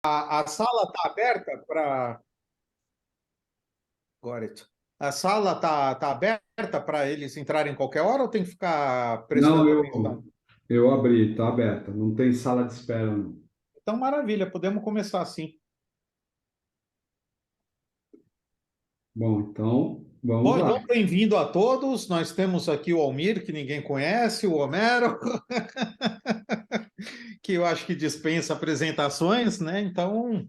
A sala está aberta para. A sala está aberta para eles entrarem qualquer hora ou tem que ficar Não, prestando atenção? eu abri, está aberta. Não tem sala de espera, não. Então, maravilha, podemos começar assim. Bom, então, vamos Bom, lá. então, bem-vindo a todos. Nós temos aqui o Almir, que ninguém conhece, o Homero, que eu acho que dispensa apresentações, né? Então,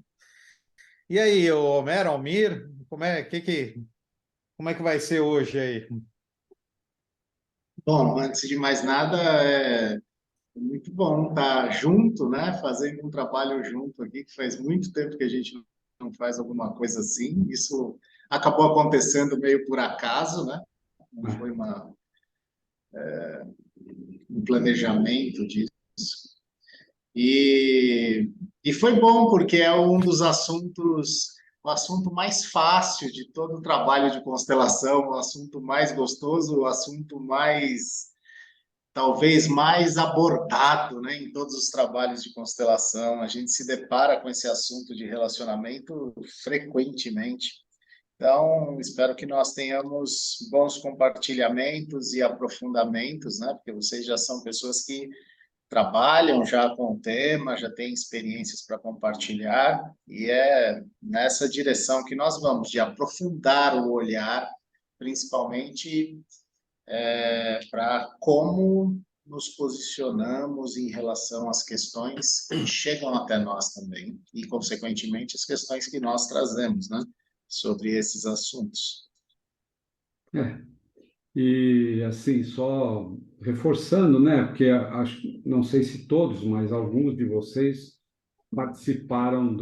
e aí, o Homero, Almir, como é que vai ser hoje aí? Bom, antes de mais nada, é muito bom estar junto, né? Fazendo um trabalho junto aqui, que faz muito tempo que a gente não faz alguma coisa assim. Isso acabou acontecendo meio por acaso, né? Não foi um planejamento disso. E, e foi bom, porque é um dos assuntos, o assunto mais fácil de todo o trabalho de constelação, o assunto mais gostoso, o assunto mais talvez mais abordado, né, em todos os trabalhos de constelação. A gente se depara com esse assunto de relacionamento frequentemente. Então, espero que nós tenhamos bons compartilhamentos e aprofundamentos, né? Porque vocês já são pessoas que trabalham já com o tema, já têm experiências para compartilhar, e é nessa direção que nós vamos, de aprofundar o olhar, principalmente para como nos posicionamos em relação às questões que chegam até nós também, e, consequentemente, as questões que nós trazemos, né, sobre esses assuntos. É. E assim, só reforçando, né? Porque acho, não sei se todos, mas alguns de vocês participaram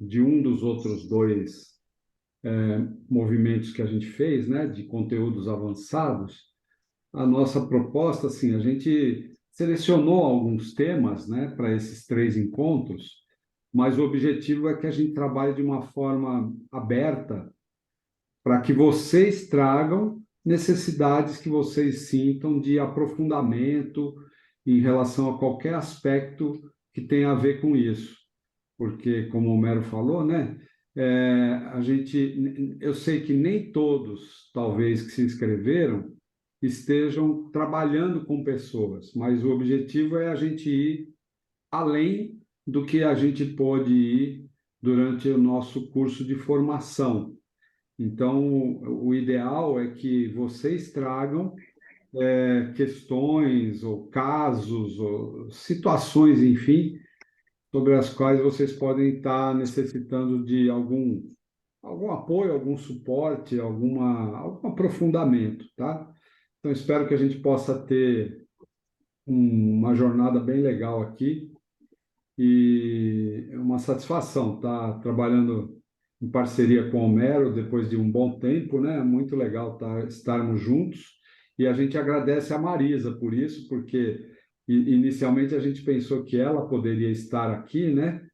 de um dos outros dois movimentos que a gente fez, né? De conteúdos avançados. A nossa proposta, assim, a gente selecionou alguns temas, né? Para esses três encontros, mas o objetivo é que a gente trabalhe de uma forma aberta para que vocês tragam necessidades que vocês sintam de aprofundamento em relação a qualquer aspecto que tenha a ver com isso. Porque, como o Mero falou, né? Eu sei que nem todos, talvez, que se inscreveram, estejam trabalhando com pessoas, mas o objetivo é a gente ir além do que a gente pôde ir durante o nosso curso de formação. Então, o ideal é que vocês tragam questões ou casos ou situações, enfim, sobre as quais vocês podem estar necessitando de algum apoio, algum suporte, algum aprofundamento, tá? Então, espero que a gente possa ter uma jornada bem legal aqui e é uma satisfação estar trabalhando em parceria com o Homero depois de um bom tempo, né? Muito legal estarmos juntos. E a gente agradece a Marisa por isso, porque inicialmente a gente pensou que ela poderia estar aqui, né?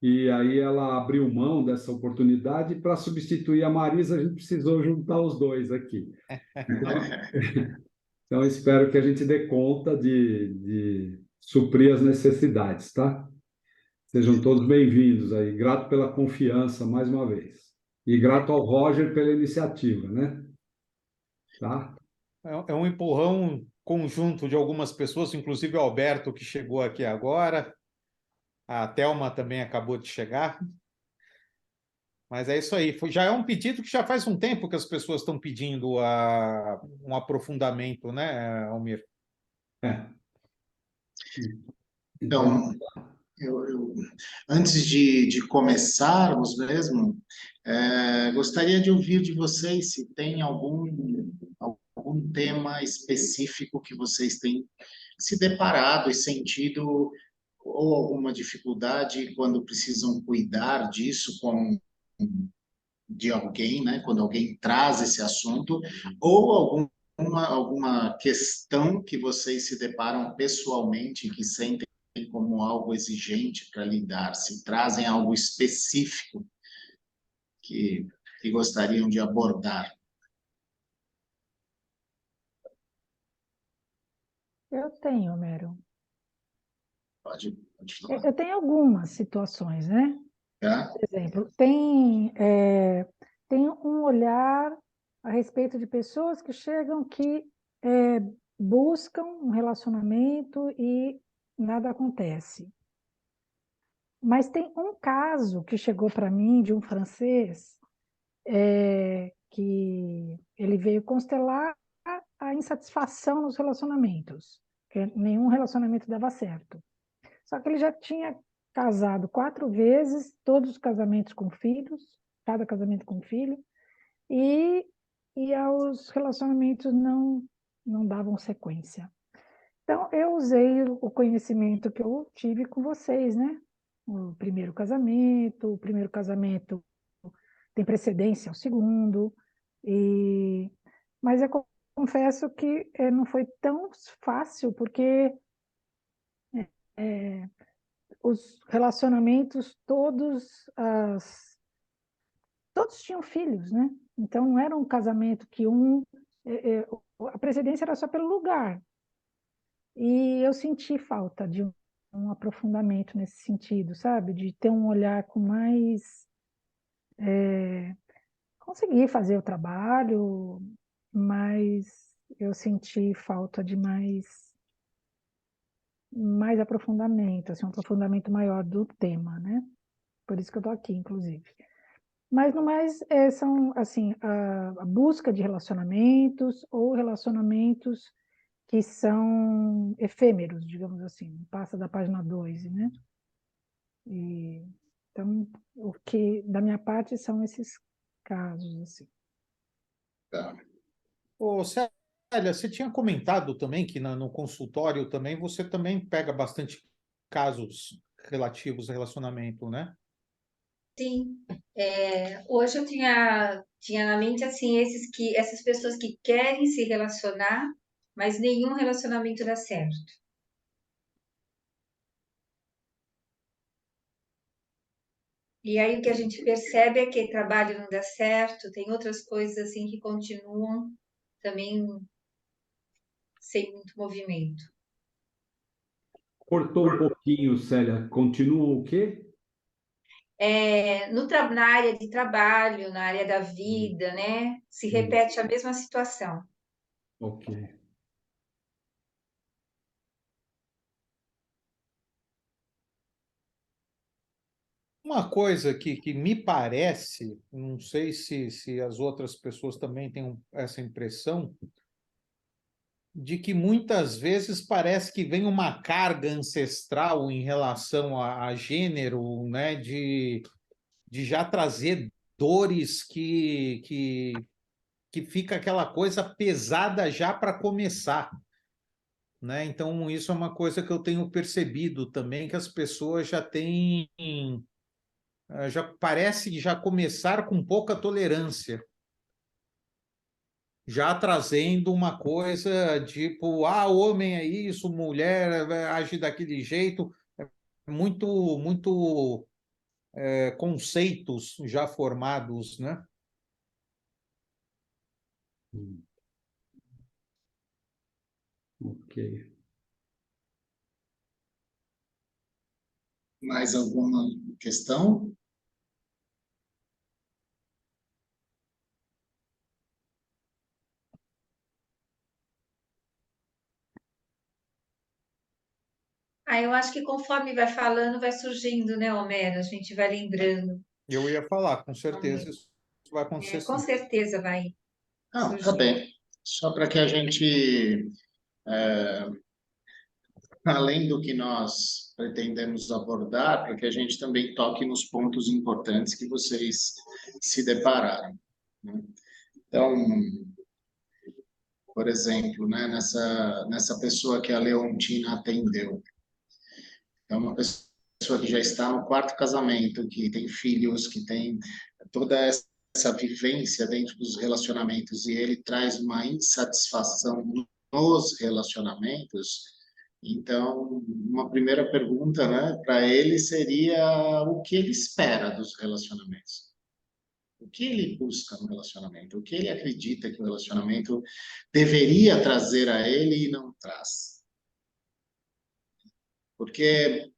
E aí ela abriu mão dessa oportunidade para substituir a Marisa, a gente precisou juntar os dois aqui. Então, então espero que a gente dê conta de suprir as necessidades, tá? Sejam todos bem-vindos aí. Grato pela confiança mais uma vez. E grato ao Roger pela iniciativa, né? Tá? É um empurrão conjunto de algumas pessoas, inclusive o Alberto, que chegou aqui agora, a Thelma também acabou de chegar. Mas é isso aí. Já é um pedido que já faz um tempo que as pessoas estão pedindo um aprofundamento, né, Almir? É. Então, Então, antes de começarmos mesmo, gostaria de ouvir de vocês se tem algum tema específico que vocês têm se deparado e sentido ou alguma dificuldade quando precisam cuidar disso de alguém, né? Quando alguém traz esse assunto, ou alguma questão que vocês se deparam pessoalmente que sentem como algo exigente para lidar, se trazem algo específico que, que gostariam de abordar. Eu tenho, Mero. Pode Pode falar. Eu tenho algumas situações, né? Tá? Por exemplo, tem um olhar a respeito de pessoas que chegam que buscam um relacionamento e nada acontece. Mas tem um caso que chegou para mim de um francês que ele veio constelar a insatisfação nos relacionamentos, que nenhum relacionamento dava certo. Só que ele já tinha casado 4 vezes, todos os casamentos com filhos, cada casamento com filho, e, os relacionamentos não davam sequência. Então, eu usei o conhecimento que eu tive com vocês, né? O primeiro casamento tem precedência ao segundo, mas eu confesso que não foi tão fácil, porque os relacionamentos todos tinham filhos, né? Então não era um casamento que a precedência era só pelo lugar. E eu senti falta de um aprofundamento nesse sentido, sabe? De ter um olhar com mais conseguir fazer o trabalho, mas eu senti falta de mais aprofundamento, assim, um aprofundamento maior do tema, né? Por isso que eu estou aqui, inclusive. Mas no mais, são assim, a busca de relacionamentos ou relacionamentos que são efêmeros, digamos assim, passa da página 2, né? Então, o que da minha parte são esses casos, assim. Tá. Ô, Célia, você tinha comentado também que no consultório também você também pega bastante casos relativos a relacionamento, né? Sim, hoje eu tinha na mente assim essas pessoas que querem se relacionar, mas nenhum relacionamento dá certo. E aí o que a gente percebe é que trabalho não dá certo, tem outras coisas assim que continuam também sem muito movimento. Cortou um pouquinho, Célia. Continua o quê? Na área de trabalho, na área da vida, né? Se repete a mesma situação. Ok. Uma coisa que me parece, não sei se as outras pessoas também têm essa impressão, de que muitas vezes parece que vem uma carga ancestral em relação a gênero, né, de já trazer dores que fica aquela coisa pesada já para começar, né? Então, isso é uma coisa que eu tenho percebido também, que as pessoas já têm, já parece já começar com pouca tolerância, já trazendo uma coisa tipo, homem é isso, mulher age daquele jeito, muito conceitos já formados, né? Hum, Ok. Mais alguma questão? Eu acho que conforme vai falando, vai surgindo, né, Homero? A gente vai lembrando. Eu ia falar, com certeza isso vai acontecer Com sim. certeza vai Não, tá surgir. bem. Só para que a gente, além do que nós pretendemos abordar, para que a gente também toque nos pontos importantes que vocês se depararam, né? Então, por exemplo, né, nessa pessoa que a Leontina atendeu, é uma pessoa que já está no 4º casamento, que tem filhos, que tem toda essa vivência dentro dos relacionamentos, e ele traz uma insatisfação nos relacionamentos. Então, uma primeira pergunta, né, para ele seria o que ele espera dos relacionamentos. O que ele busca no relacionamento? O que ele acredita que o relacionamento deveria trazer a ele e não traz? Porque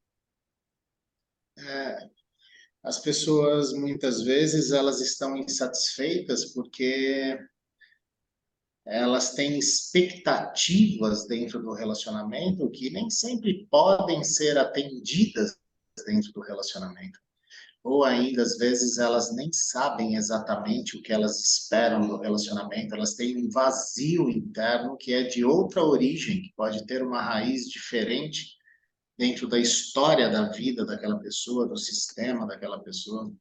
As pessoas, muitas vezes, elas estão insatisfeitas porque elas têm expectativas dentro do relacionamento que nem sempre podem ser atendidas dentro do relacionamento. Ou ainda, às vezes, elas nem sabem exatamente o que elas esperam do relacionamento, elas têm um vazio interno que é de outra origem, que pode ter uma raiz diferente dentro da história da vida daquela pessoa, do sistema daquela pessoa.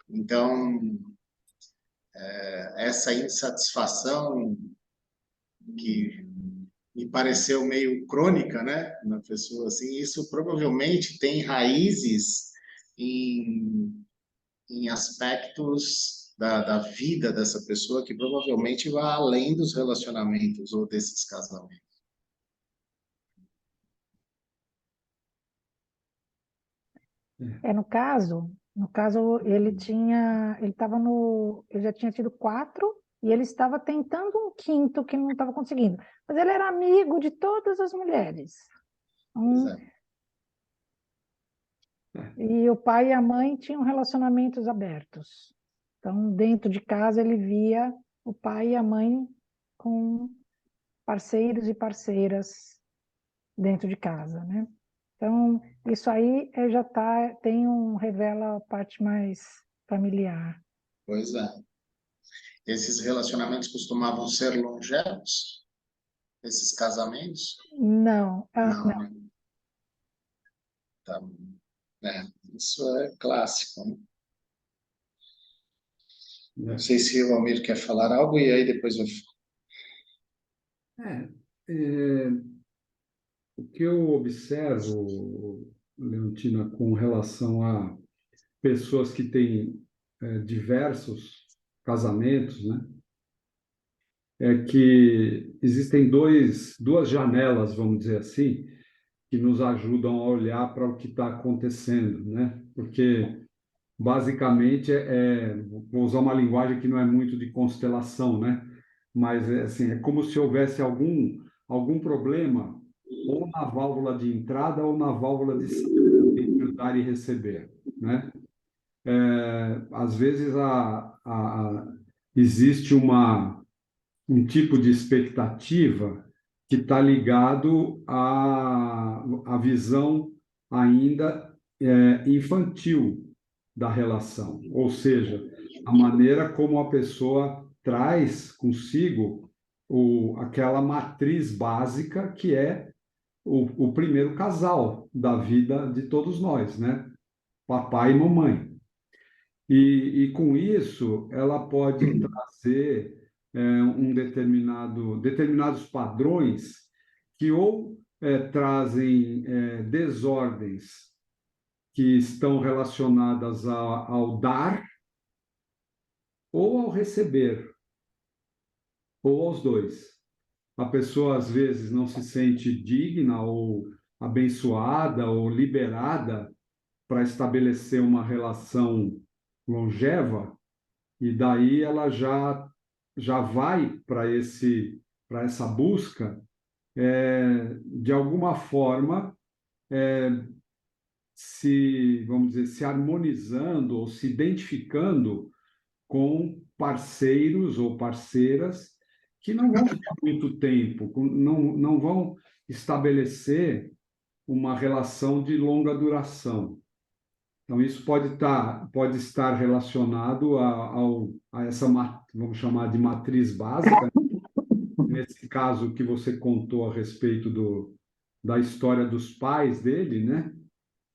Então, essa insatisfação que me pareceu meio crônica, né, na pessoa, assim, isso provavelmente tem raízes em aspectos da vida dessa pessoa que provavelmente vai além dos relacionamentos ou desses casamentos. No caso ele já tinha tido 4 e ele estava tentando um quinto que não estava conseguindo. Mas ele era amigo de todas as mulheres. Pois é. E o pai e a mãe tinham relacionamentos abertos. Então, dentro de casa, ele via o pai e a mãe com parceiros e parceiras dentro de casa, né? Então, isso aí revela a parte mais familiar. Pois é. Esses relacionamentos costumavam ser longevos? Esses casamentos? Não, Não, não. né? Tá. Isso é clássico, né? Não sei se o Almir quer falar algo e aí depois eu... É, é, o que eu observo, Leontina, com relação a pessoas que têm diversos casamentos, né, é que existem duas janelas, vamos dizer assim, que nos ajudam a olhar para o que está acontecendo, né? Porque basicamente vou usar uma linguagem que não é muito de constelação, né? Mas assim, é como se houvesse algum problema ou na válvula de entrada ou na válvula de saída entre o dar e receber, né? Às vezes existe um tipo de expectativa que está ligado à visão ainda infantil da relação, ou seja, a maneira como a pessoa traz consigo aquela matriz básica que é o primeiro casal da vida de todos nós, né? Papai e mamãe. E com isso, ela pode trazer determinados padrões que ou trazem desordens que estão relacionadas ao dar ou ao receber, ou aos dois. A pessoa, às vezes, não se sente digna ou abençoada ou liberada para estabelecer uma relação longeva, e daí ela já vai para essa busca de alguma forma vamos dizer, se harmonizando ou se identificando com parceiros ou parceiras que não vão ficar muito tempo, não vão estabelecer uma relação de longa duração. Então, isso pode estar relacionado a essa, vamos chamar de matriz básica, nesse caso que você contou a respeito da história dos pais dele, né?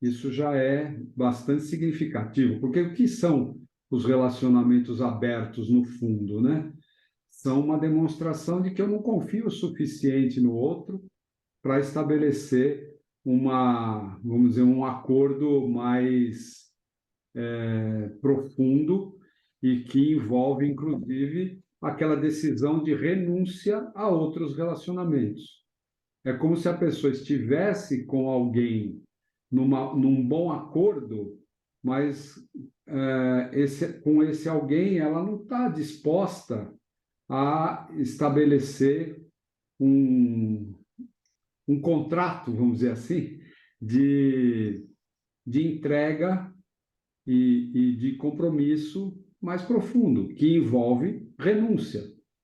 Isso já é bastante significativo, porque o que são os relacionamentos abertos no fundo, né? São uma demonstração de que eu não confio o suficiente no outro para estabelecer vamos dizer, um acordo mais profundo e que envolve, inclusive, aquela decisão de renúncia a outros relacionamentos. É como se a pessoa estivesse com alguém num bom acordo, mas com esse alguém ela não está disposta a estabelecer um contrato, vamos dizer assim, de de entrega e de compromisso mais profundo, que envolve renúncia.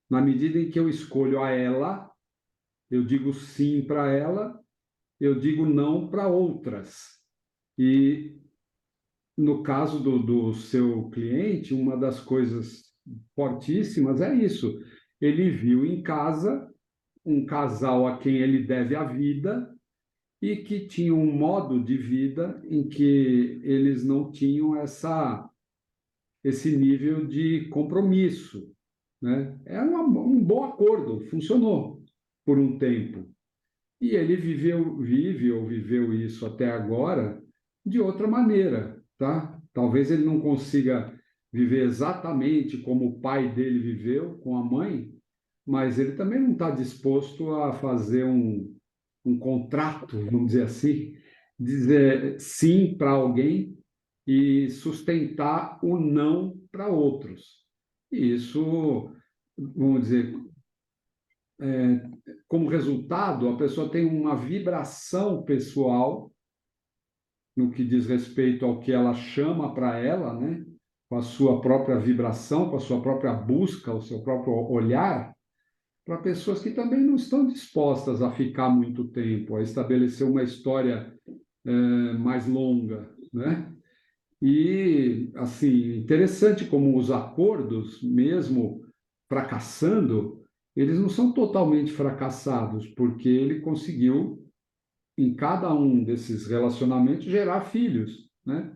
Na medida em que eu escolho a ela, eu digo sim para ela, eu digo não para outras. E no caso do seu cliente, uma das coisas fortíssimas é isso. Ele viu em casa um casal a quem ele deve a vida e que tinha um modo de vida em que eles não tinham esse nível de compromisso, né? É um bom acordo, funcionou por um tempo. E ele vive ou viveu isso até agora de outra maneira, tá? Talvez ele não consiga viver exatamente como o pai dele viveu com a mãe, mas ele também não está disposto a fazer um contrato, vamos dizer assim, dizer sim para alguém e sustentar o não para outros. E isso, vamos dizer, como resultado, a pessoa tem uma vibração pessoal no que diz respeito ao que ela chama para ela, né? Com a sua própria vibração, com a sua própria busca, o seu próprio olhar, para pessoas que também não estão dispostas a ficar muito tempo, a estabelecer uma história mais longa, né? E, assim, interessante como os acordos, mesmo fracassando, eles não são totalmente fracassados, porque ele conseguiu, em cada um desses relacionamentos, gerar filhos, né?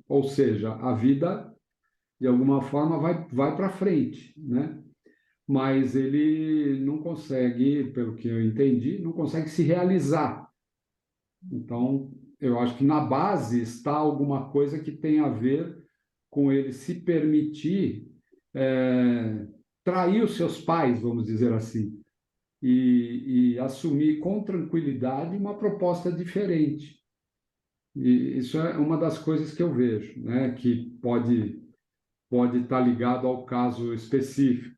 Ou seja, a vida, de alguma forma, vai para frente, né? Mas ele não consegue, pelo que eu entendi, não consegue se realizar. Então, eu acho que na base está alguma coisa que tem a ver com ele se permitir trair os seus pais, vamos dizer assim, e assumir com tranquilidade uma proposta diferente. E isso é uma das coisas que eu vejo, né, que pode estar ligado ao caso específico,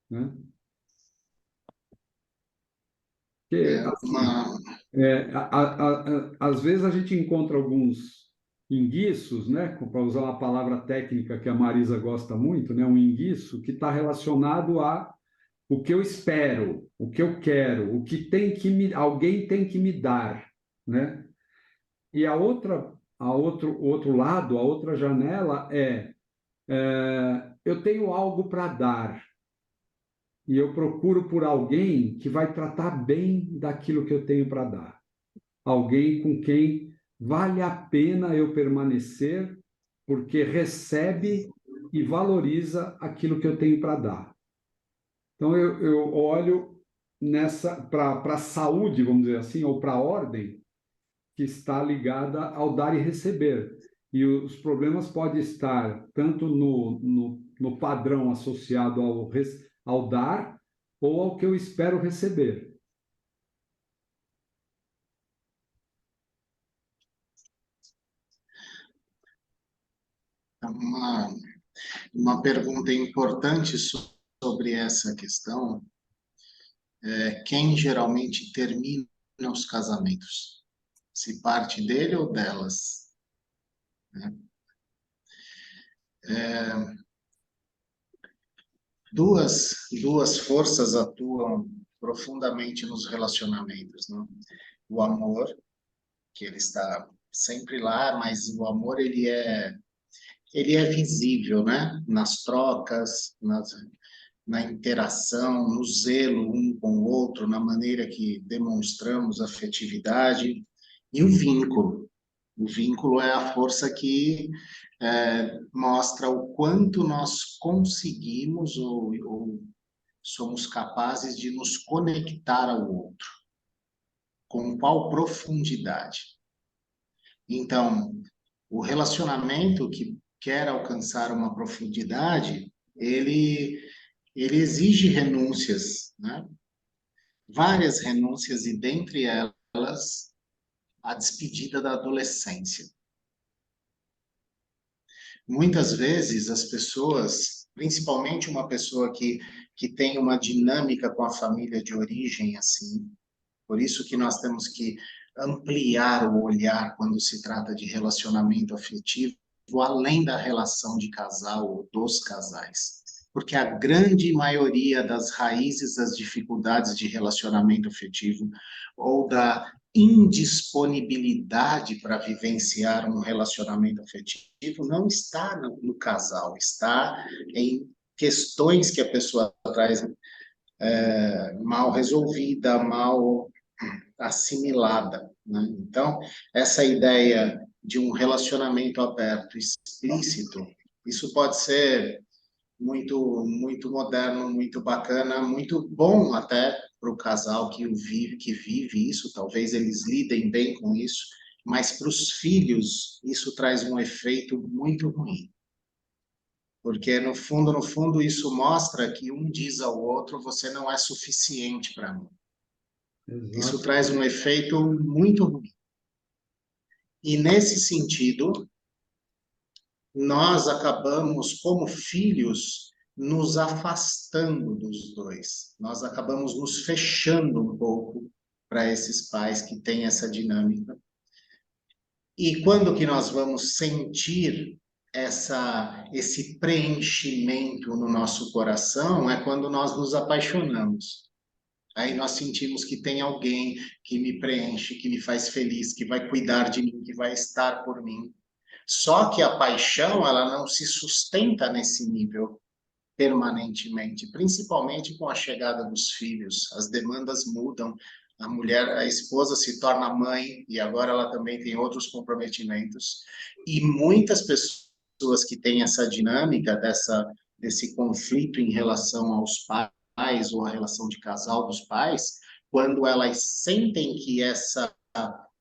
né? Porque, É assim, uma, às vezes a gente encontra alguns enguiços, né, para usar uma palavra técnica que a Marisa gosta muito, né, um enguiço que está relacionado a o que eu espero, o que eu quero, o que alguém tem que me dar, né? E o outro lado, a outra janela eu tenho algo para dar e eu procuro por alguém que vai tratar bem daquilo que eu tenho para dar. Alguém com quem vale a pena eu permanecer, porque recebe e valoriza aquilo que eu tenho para dar. Então, eu olho para a saúde, vamos dizer assim, ou para a ordem, que está ligada ao dar e receber. E os problemas podem estar tanto no padrão associado ao dar ou ao que eu espero receber. uma, uma pergunta importante sobre essa questão é quem geralmente termina os casamentos? Se parte dele ou delas, né? Duas forças atuam profundamente nos relacionamentos, né? O amor, que ele está sempre lá, mas o amor ele é visível, né? Nas trocas, na interação, no zelo um com o outro, na maneira que demonstramos afetividade e o vínculo. O vínculo é a força que mostra o quanto nós conseguimos ou somos capazes de nos conectar ao outro. Com qual profundidade? Então, o relacionamento que quer alcançar uma profundidade, ele exige renúncias, né? Várias renúncias, e dentre elas, a despedida da adolescência. Muitas vezes as pessoas, principalmente uma pessoa que tem uma dinâmica com a família de origem assim, por isso que nós temos que ampliar o olhar quando se trata de relacionamento afetivo, além da relação de casal ou dos casais. Porque a grande maioria das raízes das dificuldades de relacionamento afetivo ou da indisponibilidade para vivenciar um relacionamento afetivo não está no casal, está em questões que a pessoa traz mal resolvida, mal assimilada, né? Então, essa ideia de um relacionamento aberto, explícito, isso pode ser muito moderno, muito bacana, muito bom até para o casal que vive isso, talvez eles lidem bem com isso, mas para os filhos isso traz um efeito muito ruim. Porque no fundo, isso mostra que um diz ao outro, você não é suficiente para mim. Isso Exato. traz um efeito muito ruim. E nesse sentido, nós acabamos, como filhos, nos afastando dos dois. Nós acabamos nos fechando um pouco para esses pais que têm essa dinâmica. E quando que nós vamos sentir esse preenchimento no nosso coração é quando nós nos apaixonamos. Aí nós sentimos que tem alguém que me preenche, que me faz feliz, que vai cuidar de mim, que vai estar por mim. Só que a paixão, ela não se sustenta nesse nível permanentemente, principalmente com a chegada dos filhos. As demandas mudam, a esposa se torna mãe e agora ela também tem outros comprometimentos. E muitas pessoas que têm essa dinâmica desse conflito em relação aos pais ou a relação de casal dos pais, quando elas sentem que essa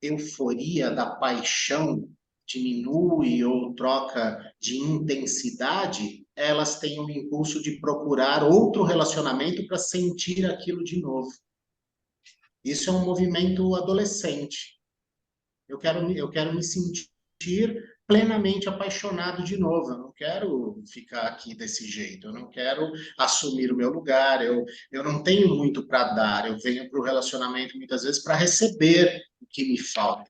euforia da paixão diminui ou troca de intensidade, elas têm um impulso de procurar outro relacionamento para sentir aquilo de novo. Isso é um movimento adolescente. Eu quero me sentir plenamente apaixonado de novo. Eu não quero ficar aqui desse jeito. Eu não quero assumir o meu lugar. Eu não tenho muito para dar. Eu venho para o relacionamento muitas vezes para receber o que me falta.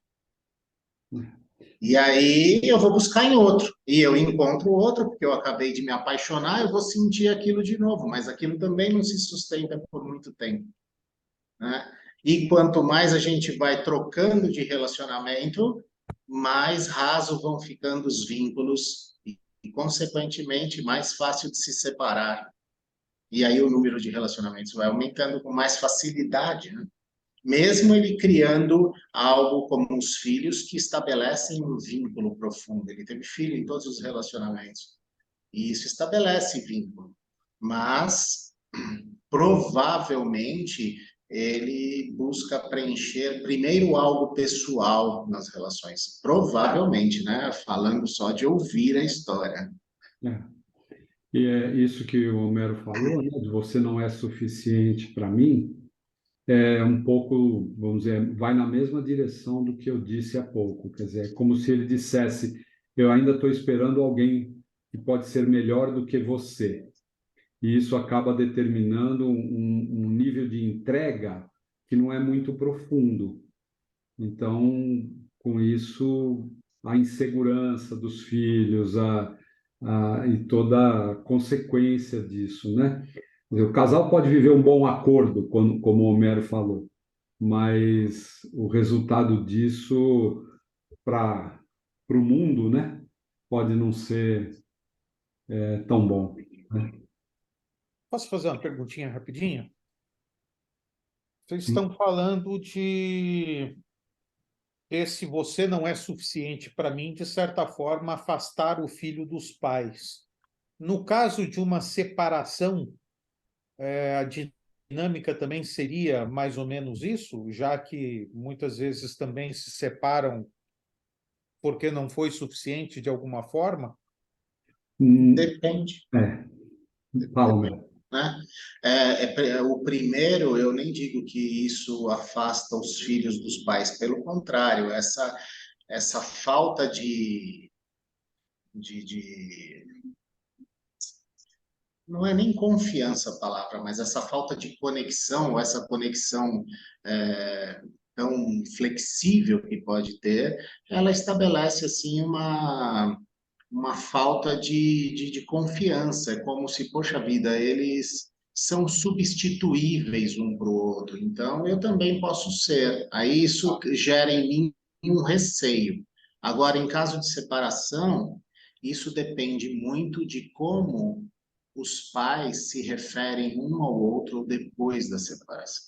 E aí eu vou buscar em outro. E eu encontro outro, porque eu acabei de me apaixonar, eu vou sentir aquilo de novo, mas aquilo também não se sustenta por muito tempo, né? E quanto mais a gente vai trocando de relacionamento, mais raso vão ficando os vínculos e consequentemente, mais fácil de se separar. E aí o número de relacionamentos vai aumentando com mais facilidade, né? Mesmo ele criando algo como os filhos que estabelecem um vínculo profundo. Ele teve filho em todos os relacionamentos. E isso estabelece vínculo. Mas, provavelmente, ele busca preencher primeiro algo pessoal nas relações. Provavelmente, né? Falando só de ouvir a história. É. E é isso que o Homero falou, né, de você não é suficiente para mim, é um pouco, vamos dizer, vai na mesma direção do que eu disse há pouco. Quer dizer, é como se ele dissesse, eu ainda estou esperando alguém que pode ser melhor do que você. E isso acaba determinando um nível de entrega que não é muito profundo. Então, com isso, a insegurança dos filhos, e toda a consequência disso, né? O casal pode viver um bom acordo, como o Homero falou, mas o resultado disso para o mundo, né, pode não ser tão bom, né? Posso fazer uma perguntinha rapidinho? Vocês Sim. estão falando de esse você não é suficiente para mim, de certa forma, afastar o filho dos pais. No caso de uma separação, a dinâmica também seria mais ou menos isso, já que muitas vezes também se separam porque não foi suficiente de alguma forma? Depende. É, fala, Homero. Né? O primeiro, eu nem digo que isso afasta os filhos dos pais, pelo contrário, essa falta de não é nem confiança a palavra, mas essa falta de conexão, ou essa conexão tão flexível que pode ter, ela estabelece assim uma falta de confiança. É como se, poxa vida, eles são substituíveis um para o outro. Então, eu também posso ser. Aí isso gera em mim um receio. Agora, em caso de separação, isso depende muito de como os pais se referem um ao outro depois da separação.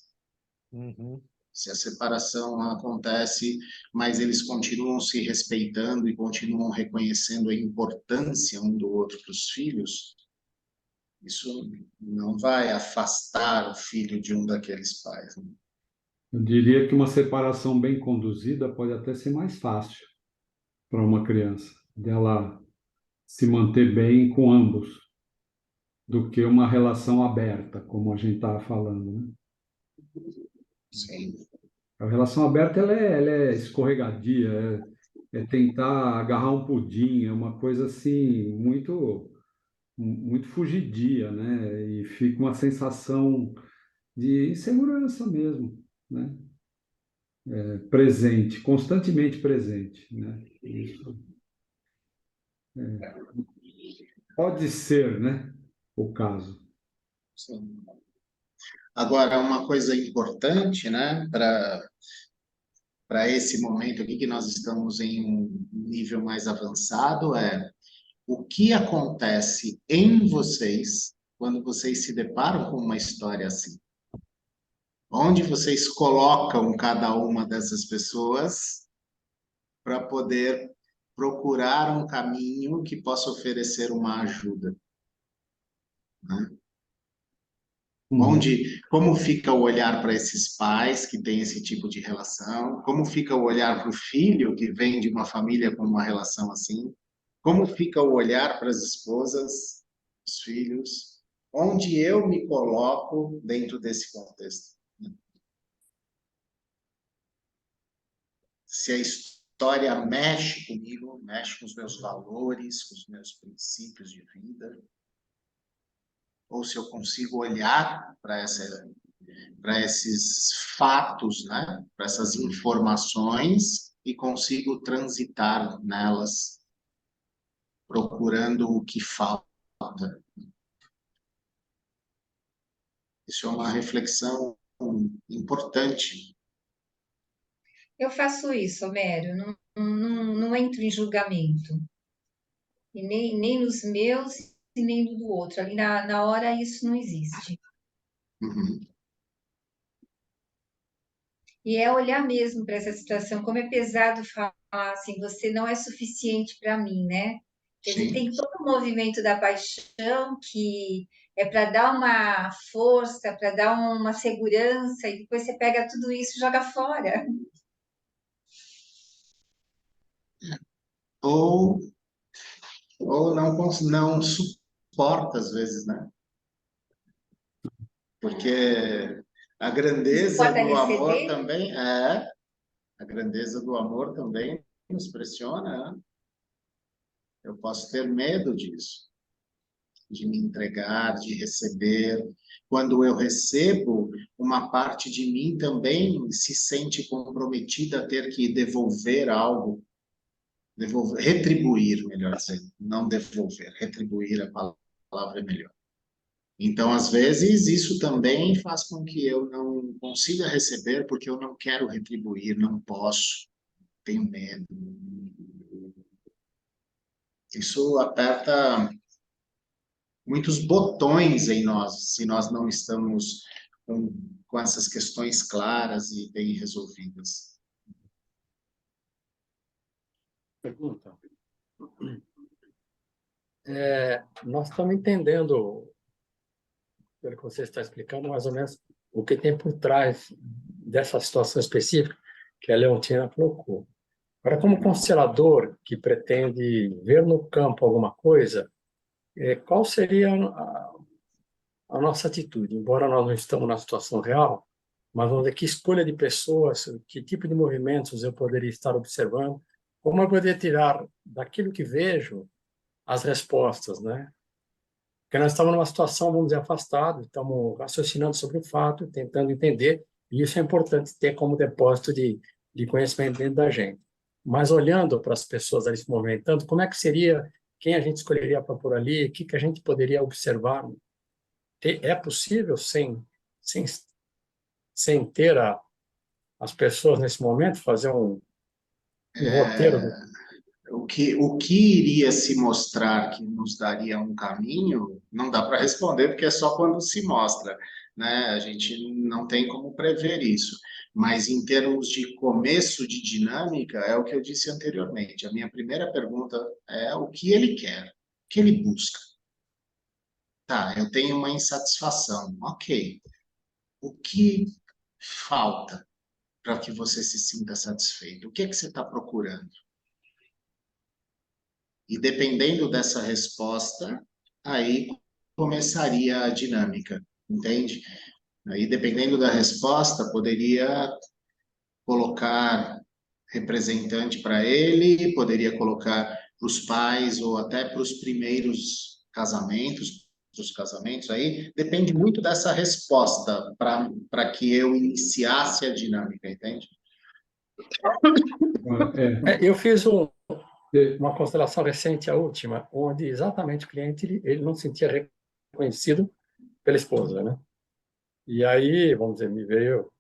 Uhum. Se a separação acontece, mas eles continuam se respeitando e continuam reconhecendo a importância um do outro para os filhos, isso não vai afastar o filho de um daqueles pais, né? Eu diria que uma separação bem conduzida pode até ser mais fácil para uma criança, dela se manter bem com ambos, do que uma relação aberta, como a gente estava falando, né? Sim. A relação aberta ela é escorregadia, é tentar agarrar um pudim, é uma coisa assim muito fugidia, né? E fica uma sensação de insegurança mesmo, né? Presente, constantemente presente, né? Isso pode ser, né? O caso. Sim. Agora, uma coisa importante, né, para esse momento aqui, que nós estamos em um nível mais avançado, é o que acontece em vocês quando vocês se deparam com uma história assim. Onde vocês colocam cada uma dessas pessoas para poder procurar um caminho que possa oferecer uma ajuda, né? Uhum. Como fica o olhar para esses pais que têm esse tipo de relação? Como fica o olhar para o filho que vem de uma família com uma relação assim? Como fica o olhar para as esposas, os filhos? Onde eu me coloco dentro desse contexto? Se a história mexe comigo, mexe com os meus valores, com os meus princípios de vida, ou se eu consigo olhar para esses fatos, né? Para essas informações e consigo transitar nelas, procurando o que falta. Isso é uma reflexão importante. Eu faço isso, Homero, não entro em julgamento, e nem nos meus e nem no do outro. Ali na hora isso não existe. Uhum. E é olhar mesmo para essa situação, como é pesado falar assim, você não é suficiente para mim, né? Quer dizer, Sim. tem todo o movimento da paixão que é para dar uma força, para dar uma segurança, e depois você pega tudo isso e joga fora. Ou, ou não suporta, às vezes, né? Porque a Não grandeza suporta do amor receber. também a grandeza do amor também nos pressiona, né? Eu posso ter medo disso, de me entregar, de receber. Quando eu recebo, uma parte de mim também se sente comprometida a ter que devolver algo, retribuir, melhor dizendo, não devolver, retribuir a palavra é melhor. Então, às vezes, isso também faz com que eu não consiga receber porque eu não quero retribuir, não posso, tenho medo. Isso aperta muitos botões em nós, se nós não estamos com essas questões claras e bem resolvidas. Pergunta. Nós estamos entendendo, pelo que você está explicando, mais ou menos o que tem por trás dessa situação específica que a Leontina colocou. Agora, como constelador que pretende ver no campo alguma coisa, qual seria a nossa atitude? Embora nós não estamos na situação real, mas vamos ver que escolha de pessoas, que tipo de movimentos eu poderia estar observando, como eu poderia tirar daquilo que vejo as respostas, né? Porque nós estamos numa situação, vamos dizer, afastada, estamos raciocinando sobre o fato, tentando entender E isso é importante ter como depósito de conhecimento dentro da gente. Mas olhando para as pessoas ali se movimentando, como é que seria, quem a gente escolheria para por ali, o que que a gente poderia observar? É possível, sem, sem ter as pessoas nesse momento, fazer um roteiro O que iria se mostrar que nos daria um caminho, não dá para responder, porque é só quando se mostra, né? A gente não tem como prever isso. Mas em termos de começo de dinâmica, é o que eu disse anteriormente. A minha primeira pergunta é o que ele quer, o que ele busca. Tá, eu tenho uma insatisfação. Ok. O que falta para que você se sinta satisfeito? O que é que você está procurando? E dependendo dessa resposta, aí começaria a dinâmica, entende? Aí, dependendo da resposta, poderia colocar representante para ele, poderia colocar para os pais ou até para os primeiros casamentos, para os casamentos aí, depende muito dessa resposta para que eu iniciasse a dinâmica, entende? Eu fiz É, uma constelação recente, a última, onde exatamente o cliente ele não se sentia reconhecido pela esposa, né? E aí, vamos dizer, me veio,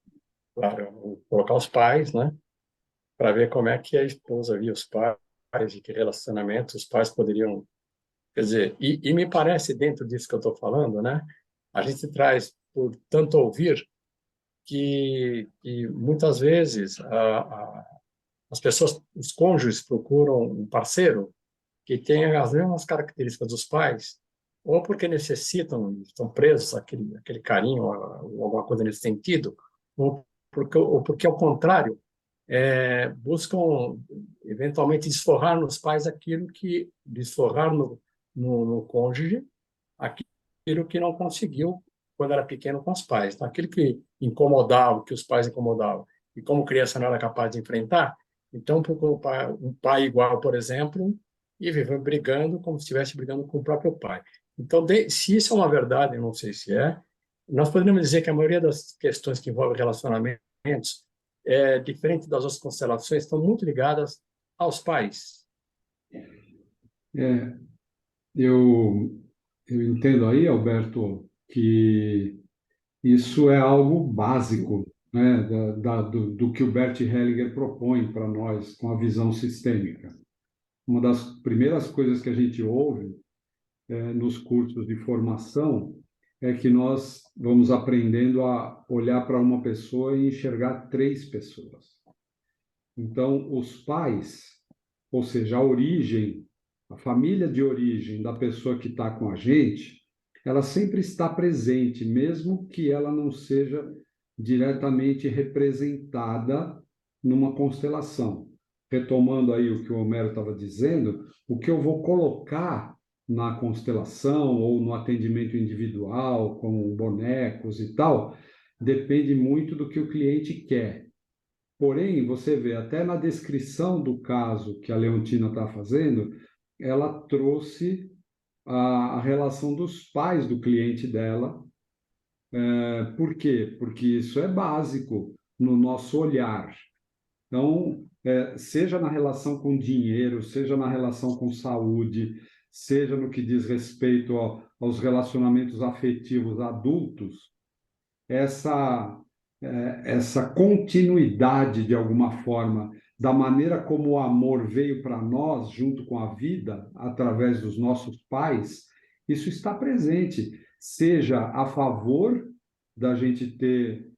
claro, colocar os pais, né? Para ver como é que a esposa via os pais, de que relacionamento os pais poderiam. Quer dizer, e me parece, dentro disso que eu estou falando, né? A gente traz, por tanto ouvir, que muitas vezes as pessoas, os cônjuges procuram um parceiro que tenha as mesmas características dos pais, ou porque necessitam, estão presos àquele carinho, ou alguma coisa nesse sentido, ou porque ao contrário, buscam eventualmente desforrar nos pais aquilo que desforrar no cônjuge aquilo que não conseguiu quando era pequeno com os pais. Então, aquilo que incomodava, que os pais incomodavam, e como criança não era capaz de enfrentar, então procurou um pai igual, por exemplo, e viveu brigando como se estivesse brigando com o próprio pai. Então, se isso é uma verdade, eu não sei se é, nós poderíamos dizer que a maioria das questões que envolvem relacionamentos, diferente das outras constelações, estão muito ligadas aos pais. é, eu, eu entendo aí, Alberto, que isso é algo básico, né, do que o Bert Hellinger propõe para nós com a visão sistêmica. Uma das primeiras coisas que a gente ouve nos cursos de formação é que nós vamos aprendendo a olhar para uma pessoa e enxergar três pessoas. Então, os pais, ou seja, a origem, a família de origem da pessoa que está com a gente, ela sempre está presente, mesmo que ela não seja diretamente representada numa constelação. Retomando aí o que o Homero estava dizendo, o que eu vou colocar na constelação ou no atendimento individual, com bonecos e tal, depende muito do que o cliente quer. Porém, você vê, até na descrição do caso que a Leontina está fazendo, ela trouxe a relação dos pais do cliente dela. Por quê? Porque isso é básico no nosso olhar. Então, seja na relação com dinheiro, seja na relação com saúde, seja no que diz respeito aos relacionamentos afetivos adultos, essa, essa continuidade, de alguma forma, da maneira como o amor veio para nós, junto com a vida, através dos nossos pais, isso está presente, seja a favor da gente ter,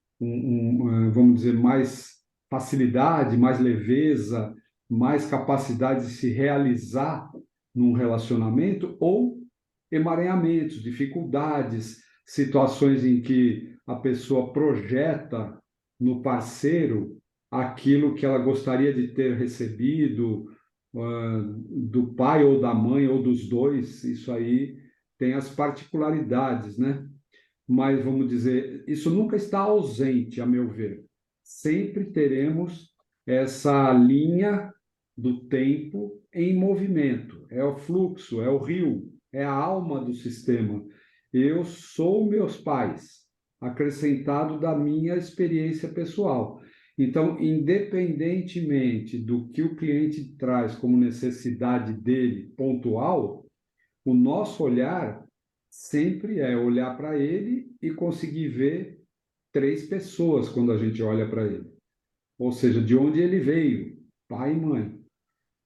vamos dizer, mais facilidade, mais leveza, mais capacidade de se realizar num relacionamento, ou emaranhamentos, dificuldades, situações em que a pessoa projeta no parceiro aquilo que ela gostaria de ter recebido do pai ou da mãe ou dos dois. Isso aí tem as particularidades, né? Mas vamos dizer, isso nunca está ausente, a meu ver. Sempre teremos essa linha do tempo em movimento. É o fluxo, é o rio, é a alma do sistema. Eu sou meus pais. acrescentado da minha experiência pessoal. Então, independentemente do que o cliente traz como necessidade dele pontual, o nosso olhar sempre é olhar para ele e conseguir ver 3 pessoas quando a gente olha para ele. Ou seja, de onde ele veio, pai e mãe.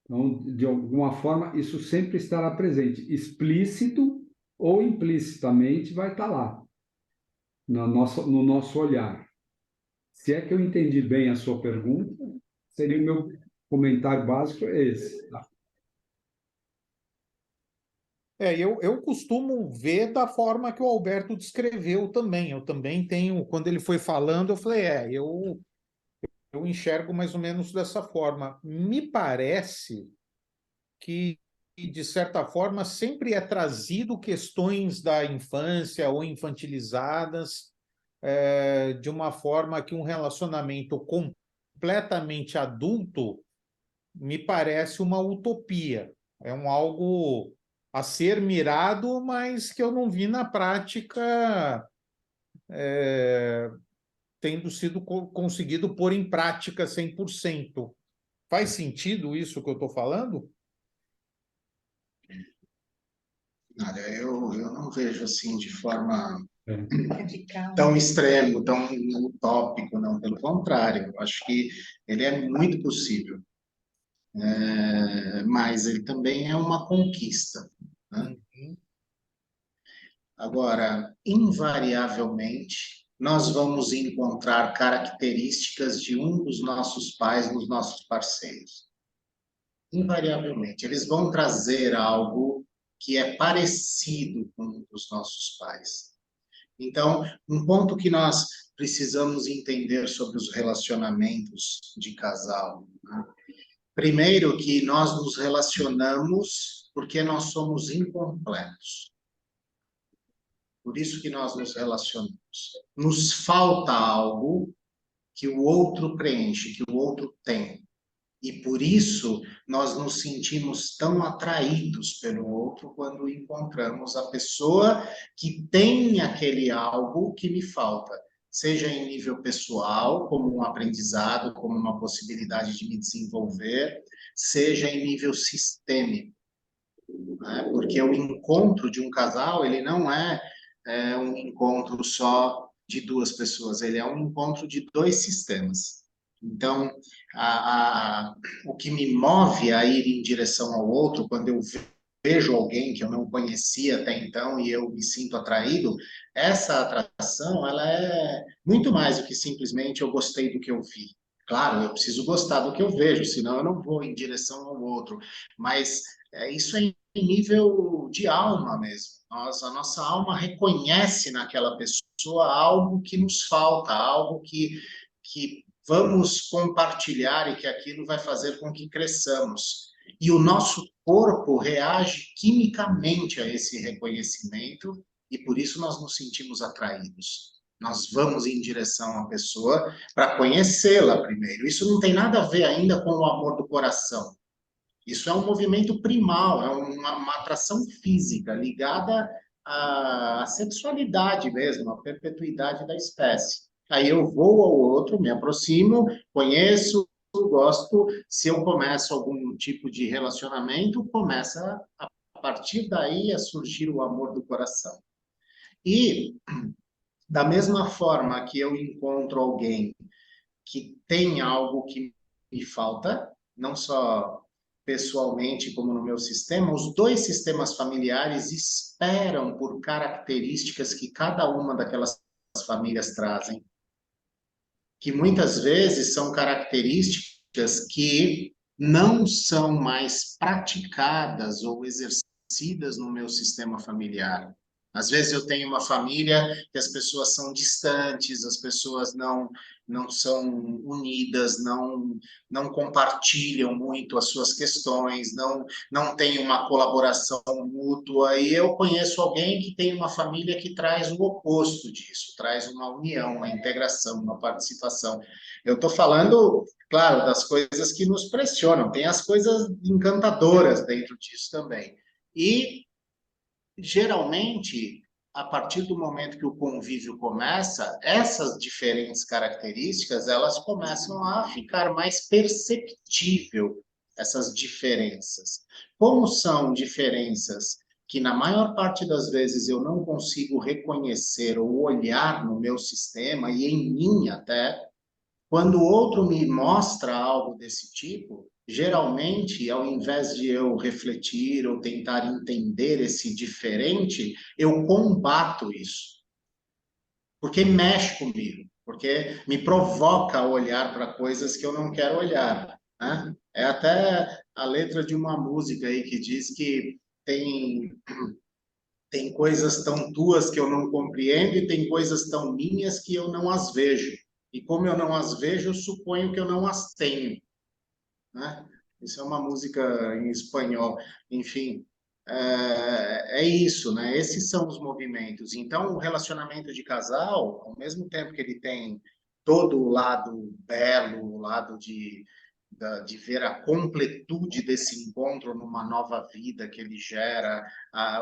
Então, de alguma forma, isso sempre estará presente, explícito ou implicitamente vai estar lá, no nosso olhar. Se é que eu entendi bem a sua pergunta, seria o meu comentário básico é esse. Tá? Eu costumo ver da forma que o Alberto descreveu também. Eu também tenho, quando ele foi falando, eu falei, eu enxergo mais ou menos dessa forma. Me parece que, de certa forma, sempre é trazido questões da infância ou infantilizadas, de uma forma que um relacionamento completamente adulto me parece uma utopia. É um algo a ser mirado, mas que eu não vi na prática tendo sido conseguido pôr em prática 100%. Faz sentido isso que eu estou falando? Olha, eu não vejo assim de forma Radical. tão extremo, tão utópico, não. Pelo contrário, eu acho que ele é muito possível. Mas ele também é uma conquista, né? Uhum. Agora, invariavelmente, nós vamos encontrar características de um dos nossos pais nos nossos parceiros. Invariavelmente, eles vão trazer algo que é parecido com um dos nossos pais. Então, um ponto que nós precisamos entender sobre os relacionamentos de casal, né? Primeiro, que nós nos relacionamos porque nós somos incompletos. Por isso que nós nos relacionamos. Nos falta algo que o outro preenche, que o outro tem. E por isso nós nos sentimos tão atraídos pelo outro quando encontramos a pessoa que tem aquele algo que me falta. Seja em nível pessoal, como um aprendizado, como uma possibilidade de me desenvolver, seja em nível sistêmico, né? Porque o encontro de um casal, ele não é um encontro só de 2 pessoas, ele é um encontro de 2 sistemas. Então, o que me move a ir em direção ao outro, quando eu vejo alguém que eu não conhecia até então e eu me sinto atraído, essa atração, ela é muito mais do que simplesmente eu gostei do que eu vi. Claro, eu preciso gostar do que eu vejo, senão eu não vou em direção ao outro. Mas isso é em nível de alma mesmo. A nossa alma reconhece naquela pessoa algo que nos falta, algo que vamos compartilhar e que aquilo vai fazer com que cresçamos. E o nosso corpo reage quimicamente a esse reconhecimento e por isso nós nos sentimos atraídos. Nós vamos em direção à pessoa para conhecê-la primeiro. Isso não tem nada a ver ainda com o amor do coração. Isso é um movimento primal, é uma atração física ligada à sexualidade mesmo, à perpetuidade da espécie. Aí eu vou ao outro, me aproximo, conheço, gosto. Se eu começo algum tipo de relacionamento, começa a partir daí a surgir o amor do coração. E da mesma forma que eu encontro alguém que tem algo que me falta, não só pessoalmente como no meu sistema, os 2 sistemas familiares esperam por características que cada uma daquelas famílias trazem, que muitas vezes são características que não são mais praticadas ou exercidas no meu sistema familiar. Às vezes eu tenho uma família que as pessoas são distantes, as pessoas não são unidas, não compartilham muito as suas questões, não tem uma colaboração mútua. E eu conheço alguém que tem uma família que traz o oposto disso, traz uma união, uma integração, uma participação. Eu estou falando, claro, das coisas que nos pressionam, tem as coisas encantadoras dentro disso também. E geralmente, a partir do momento que o convívio começa, essas diferentes características, elas começam a ficar mais perceptível, essas diferenças. Como são diferenças que, na maior parte das vezes, eu não consigo reconhecer ou olhar no meu sistema, e em mim até, quando o outro me mostra algo desse tipo, geralmente, ao invés de eu refletir ou tentar entender esse diferente, eu combato isso. Porque mexe comigo, porque me provoca a olhar para coisas que eu não quero olhar, né? É até a letra de uma música aí que diz que tem coisas tão tuas que eu não compreendo e tem coisas tão minhas que eu não as vejo. E como eu não as vejo, eu suponho que eu não as tenho, né? Isso é uma música em espanhol. Enfim, é isso, né? Esses são os movimentos. Então, o relacionamento de casal, ao mesmo tempo que ele tem todo o lado belo, o lado de ver a completude desse encontro numa nova vida que ele gera,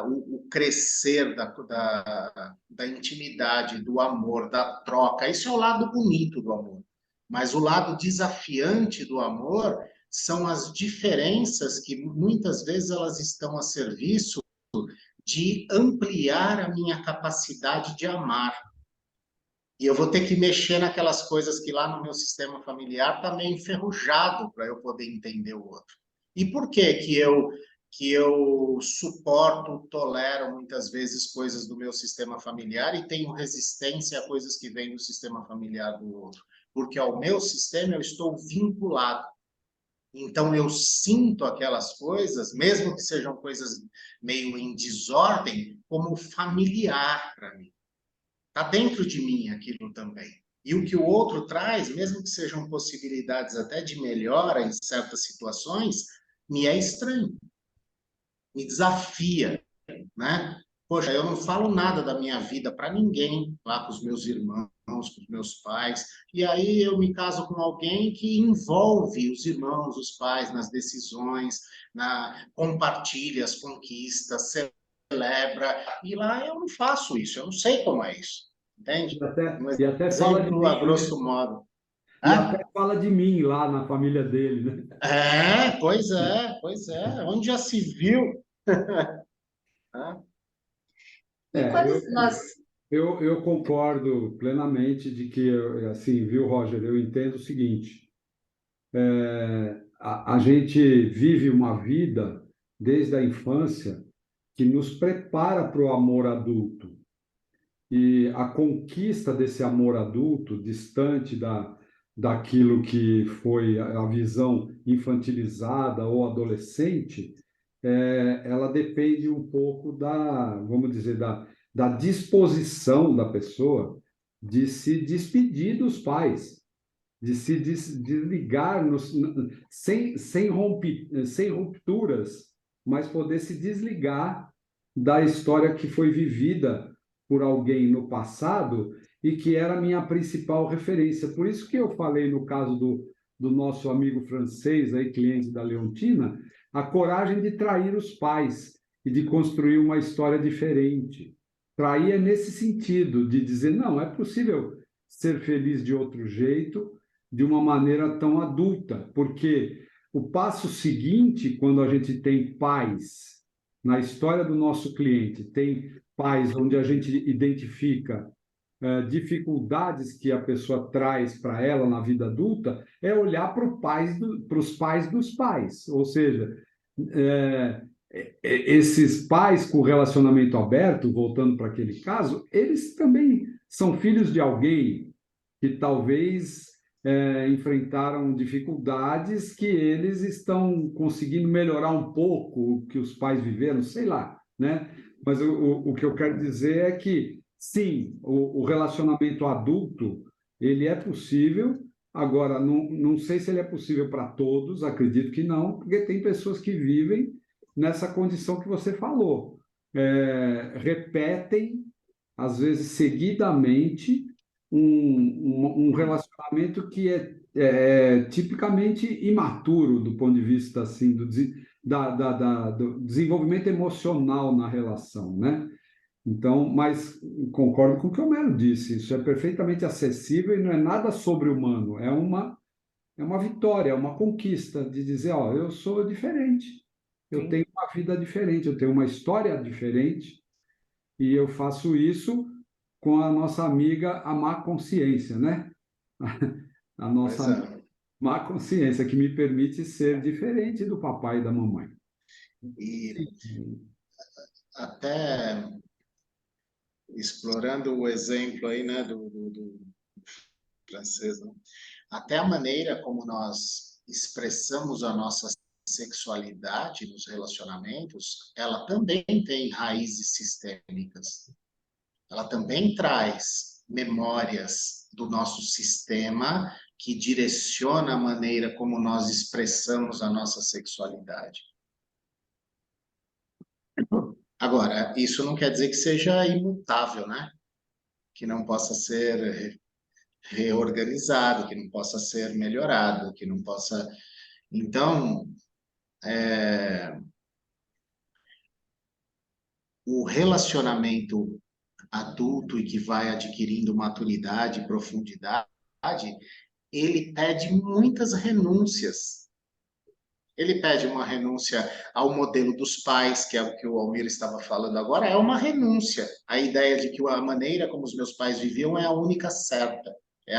o crescer da intimidade, do amor, da troca. Isso é o lado bonito do amor. Mas o lado desafiante do amor são as diferenças que muitas vezes elas estão a serviço de ampliar a minha capacidade de amar. E eu vou ter que mexer naquelas coisas que lá no meu sistema familiar está meio enferrujado para eu poder entender o outro. E por que eu suporto, tolero muitas vezes coisas do meu sistema familiar e tenho resistência a coisas que vêm do sistema familiar do outro? Porque ao meu sistema eu estou vinculado. Então eu sinto aquelas coisas, mesmo que sejam coisas meio em desordem, como familiar para mim. Está dentro de mim aquilo também. E o que o outro traz, mesmo que sejam possibilidades até de melhora em certas situações, me é estranho, me desafia, né? Poxa, eu não falo nada da minha vida para ninguém, lá com os meus irmãos, com os meus pais, e aí eu me caso com alguém que envolve os irmãos, os pais nas decisões, compartilha as conquistas, celebra, e lá eu não faço isso, eu não sei como é isso, entende? E até fala de Exemplo, mim, a grosso modo. e até fala de mim lá na família dele, né? Pois é, onde já se viu? E É, quando eu, nós. eu concordo plenamente de que, assim, viu, Roger, eu entendo o seguinte, a gente vive uma vida desde a infância que nos prepara para o amor adulto. E a conquista desse amor adulto, distante daquilo que foi a visão infantilizada ou adolescente, ela depende um pouco vamos dizer, da disposição da pessoa de se despedir dos pais, de se desligar sem rupturas, mas poder se desligar da história que foi vivida por alguém no passado e que era a minha principal referência. Por isso que eu falei no caso do nosso amigo francês, aí, cliente da Leontina, a coragem de trair os pais e de construir uma história diferente. Trair é nesse sentido, de dizer, não, é possível ser feliz de outro jeito, de uma maneira tão adulta, porque o passo seguinte, quando a gente tem pais, na história do nosso cliente, tem pais onde a gente identifica dificuldades que a pessoa traz para ela na vida adulta, é olhar para os pais dos pais, ou seja, esses pais com relacionamento aberto, voltando para aquele caso, eles também são filhos de alguém que talvez enfrentaram dificuldades que eles estão conseguindo melhorar um pouco o que os pais viveram, sei lá, né? Mas o que eu quero dizer é que, sim, o relacionamento adulto, ele é possível, agora, não sei se ele é possível para todos, acredito que não, porque tem pessoas que vivem nessa condição que você falou, repetem, às vezes seguidamente, um relacionamento que é tipicamente imaturo do ponto de vista assim do desenvolvimento emocional na relação, né? Então, mas concordo com o que o Homero disse, isso é perfeitamente acessível e não é nada sobre-humano, é uma vitória, é uma conquista de dizer, ó, eu sou diferente, eu Sim. tenho uma vida diferente, eu tenho uma história diferente e eu faço isso com a nossa amiga, a má consciência, né? A Pois nossa é. má consciência que me permite ser diferente do papai e da mamãe. E até explorando o exemplo aí, né, do francês, né? Até a maneira como nós expressamos a nossa sexualidade nos relacionamentos, ela também tem raízes sistêmicas. Ela também traz memórias do nosso sistema que direciona a maneira como nós expressamos a nossa sexualidade. Agora, isso não quer dizer que seja imutável, né? Que não possa ser reorganizado, que não possa ser melhorado, que não possa. Então, o relacionamento adulto e que vai adquirindo maturidade e profundidade, ele pede muitas renúncias. Ele pede uma renúncia ao modelo dos pais, que é o que o Almir estava falando agora, é uma renúncia. A ideia de que a maneira como os meus pais viviam é a única certa, é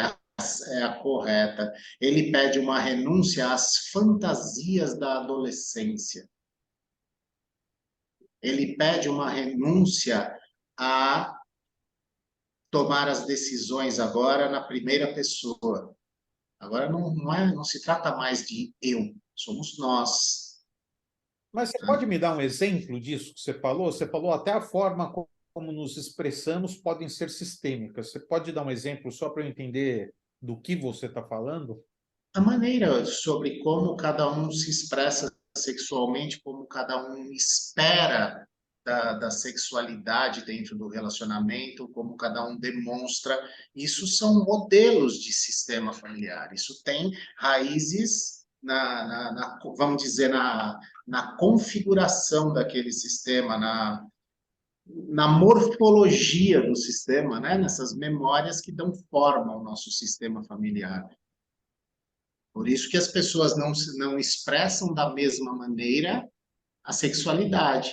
a correta. Ele pede uma renúncia às fantasias da adolescência. Ele pede uma renúncia a tomar as decisões agora na primeira pessoa. Agora não se trata mais de eu, somos nós. Mas você pode me dar um exemplo disso que você falou? Você falou até a forma como nos expressamos podem ser sistêmicas. Você pode dar um exemplo só para eu entender do que você está falando? A maneira sobre como cada um se expressa sexualmente, como cada um espera da sexualidade dentro do relacionamento, como cada um demonstra, isso são modelos de sistema familiar. Isso tem raízes vamos dizer, na configuração daquele sistema, na morfologia do sistema, né? Nessas memórias que dão forma ao nosso sistema familiar. Por isso que as pessoas não expressam da mesma maneira a sexualidade.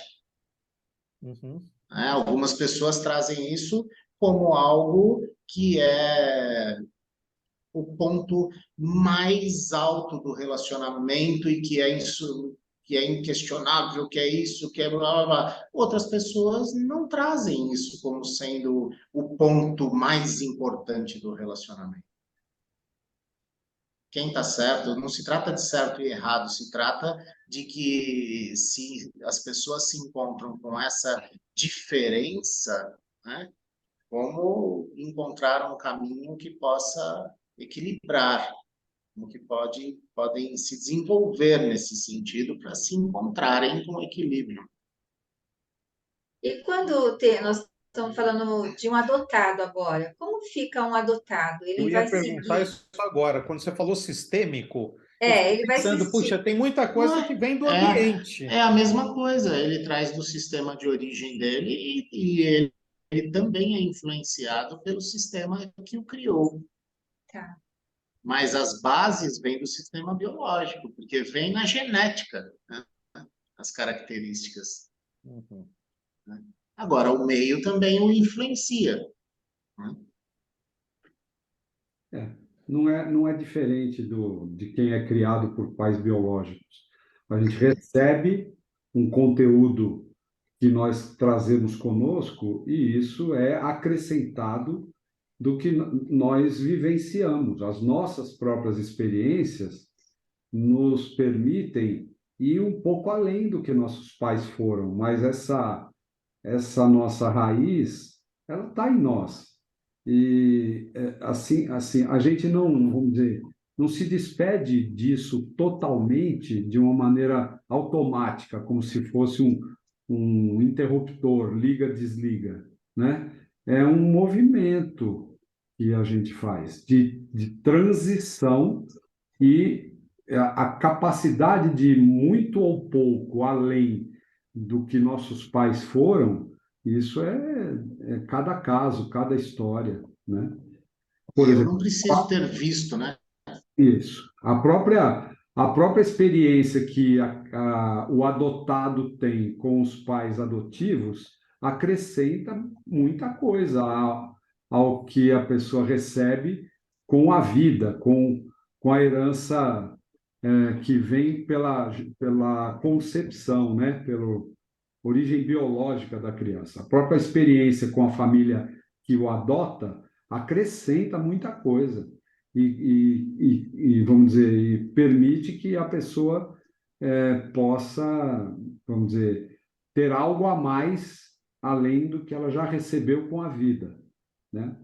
Uhum. Né? Algumas pessoas trazem isso como algo que é o ponto mais alto do relacionamento e que é isso, que é inquestionável, que é isso, que é blá, blá, blá. Outras pessoas não trazem isso como sendo o ponto mais importante do relacionamento. Quem está certo, não se trata de certo e errado, se trata de que se as pessoas se encontram com essa diferença, né, como encontrar um caminho que possa equilibrar, como que podem se desenvolver nesse sentido para se encontrarem com equilíbrio. E quando nós estamos falando de um adotado agora, como fica um adotado? Eu Ele ia vai perguntar seguir, isso agora. Quando você falou sistêmico, eu fiquei ele vai pensando, puxa, tem muita Não coisa que vem do é ambiente. a mesma coisa, ele traz do sistema de origem dele e ele também é influenciado pelo sistema que o criou. tá? Mas as bases vêm do sistema biológico, porque vem na genética, né, as características. Uhum. Né? Agora, o meio também o influencia. Né? É, não é diferente de quem é criado por pais biológicos. A gente recebe um conteúdo que nós trazemos conosco e isso é acrescentado do que nós vivenciamos. As nossas próprias experiências nos permitem ir um pouco além do que nossos pais foram, mas essa nossa raiz, ela está em nós. E assim, a gente não, vamos dizer, não se despede disso totalmente de uma maneira automática, como se fosse um interruptor, liga, desliga, né? É um movimento que a gente faz de transição e a capacidade de muito ou pouco além do que nossos pais foram Isso é cada caso, cada história, né? E Por eu exemplo, não preciso ter visto, né? isso. A própria experiência que o adotado tem com os pais adotivos acrescenta muita coisa ao que a pessoa recebe com a vida, com a herança que vem pela concepção, né? Pela origem biológica da criança. A própria experiência com a família que o adota acrescenta muita coisa e, vamos dizer, e permite que a pessoa possa, vamos dizer, ter algo a mais além do que ela já recebeu com a vida, né?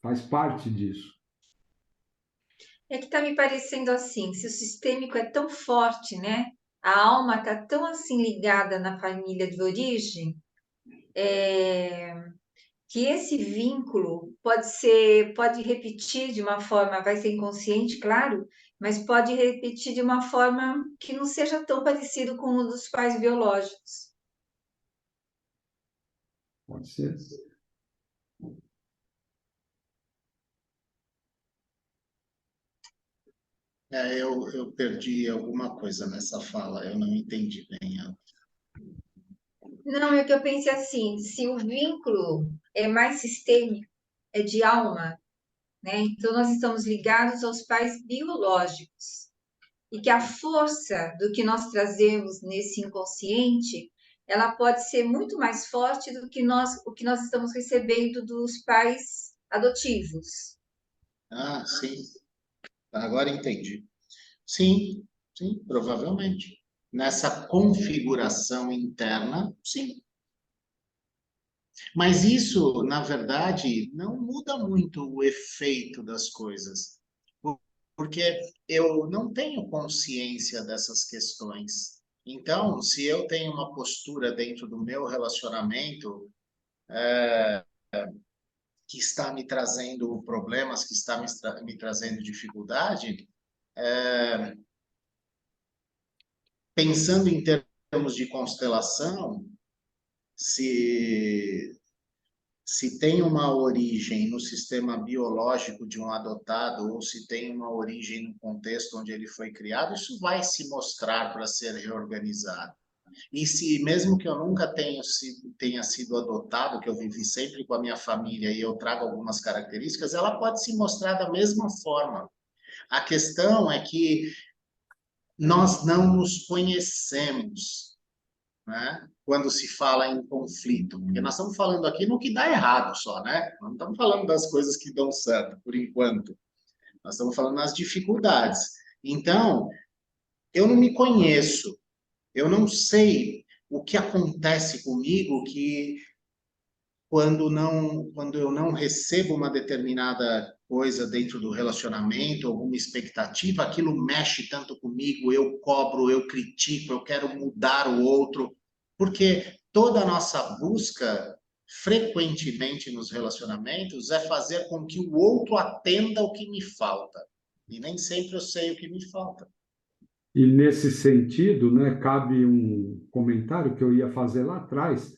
Faz parte disso. É que está me parecendo assim, se o sistêmico é tão forte, né? A alma está tão assim ligada na família de origem, que esse vínculo pode repetir de uma forma, vai ser inconsciente, claro, mas pode repetir de uma forma que não seja tão parecido com o dos pais biológicos. Pode ser. Eu perdi alguma coisa nessa fala, eu não entendi bem. Não, é que eu pensei assim, se o vínculo é mais sistêmico, é de alma, né? Então nós estamos ligados aos pais biológicos. E que a força do que nós trazemos nesse inconsciente, ela pode ser muito mais forte do que o que nós estamos recebendo dos pais adotivos. Ah, sim, agora entendi. Sim, sim, provavelmente. Nessa configuração interna, sim. Mas isso, na verdade, não muda muito o efeito das coisas, porque eu não tenho consciência dessas questões. Então, se eu tenho uma postura dentro do meu relacionamento que está me trazendo problemas, que está me trazendo dificuldade, pensando em termos de constelação, se se tem uma origem no sistema biológico de um adotado ou se tem uma origem no contexto onde ele foi criado, isso vai se mostrar para ser reorganizado. E se mesmo que eu nunca tenha sido adotado, que eu vivi sempre com a minha família e eu trago algumas características, ela pode se mostrar da mesma forma. A questão é que nós não nos conhecemos, né? Quando se fala em conflito, porque nós estamos falando aqui no que dá errado só, né? Não estamos falando das coisas que dão certo, por enquanto. Nós estamos falando das dificuldades. Então, eu não me conheço, eu não sei o que acontece comigo que quando eu não recebo uma determinada coisa dentro do relacionamento, alguma expectativa, aquilo mexe tanto comigo, eu cobro, eu critico, eu quero mudar o outro, porque toda a nossa busca frequentemente nos relacionamentos é fazer com que o outro atenda o que me falta. E nem sempre eu sei o que me falta. E nesse sentido, né, cabe um comentário que eu ia fazer lá atrás,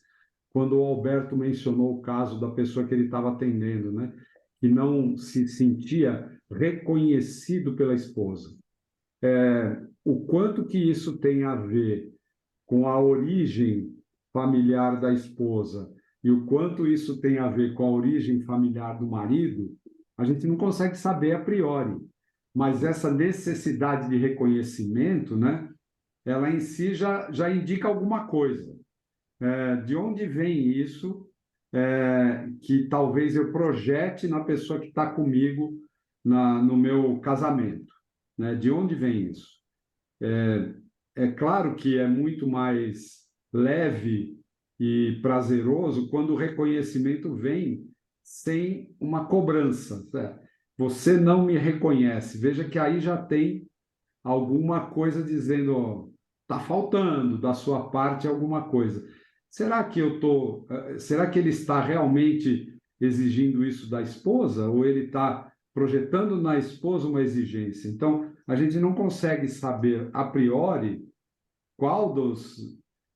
quando o Alberto mencionou o caso da pessoa que ele estava atendendo, né, que não se sentia reconhecido pela esposa. O quanto que isso tem a ver com a origem familiar da esposa e o quanto isso tem a ver com a origem familiar do marido, a gente não consegue saber a priori. Mas essa necessidade de reconhecimento, né, ela em si já indica alguma coisa. De onde vem isso que talvez eu projete na pessoa que está comigo no meu casamento? Né? De onde vem isso? É claro que é muito mais leve e prazeroso quando o reconhecimento vem sem uma cobrança. Você não me reconhece. Veja que aí já tem alguma coisa dizendo, está faltando da sua parte alguma coisa. Será que ele está realmente exigindo isso da esposa ou ele está projetando na esposa uma exigência? Então, a gente não consegue saber a priori qual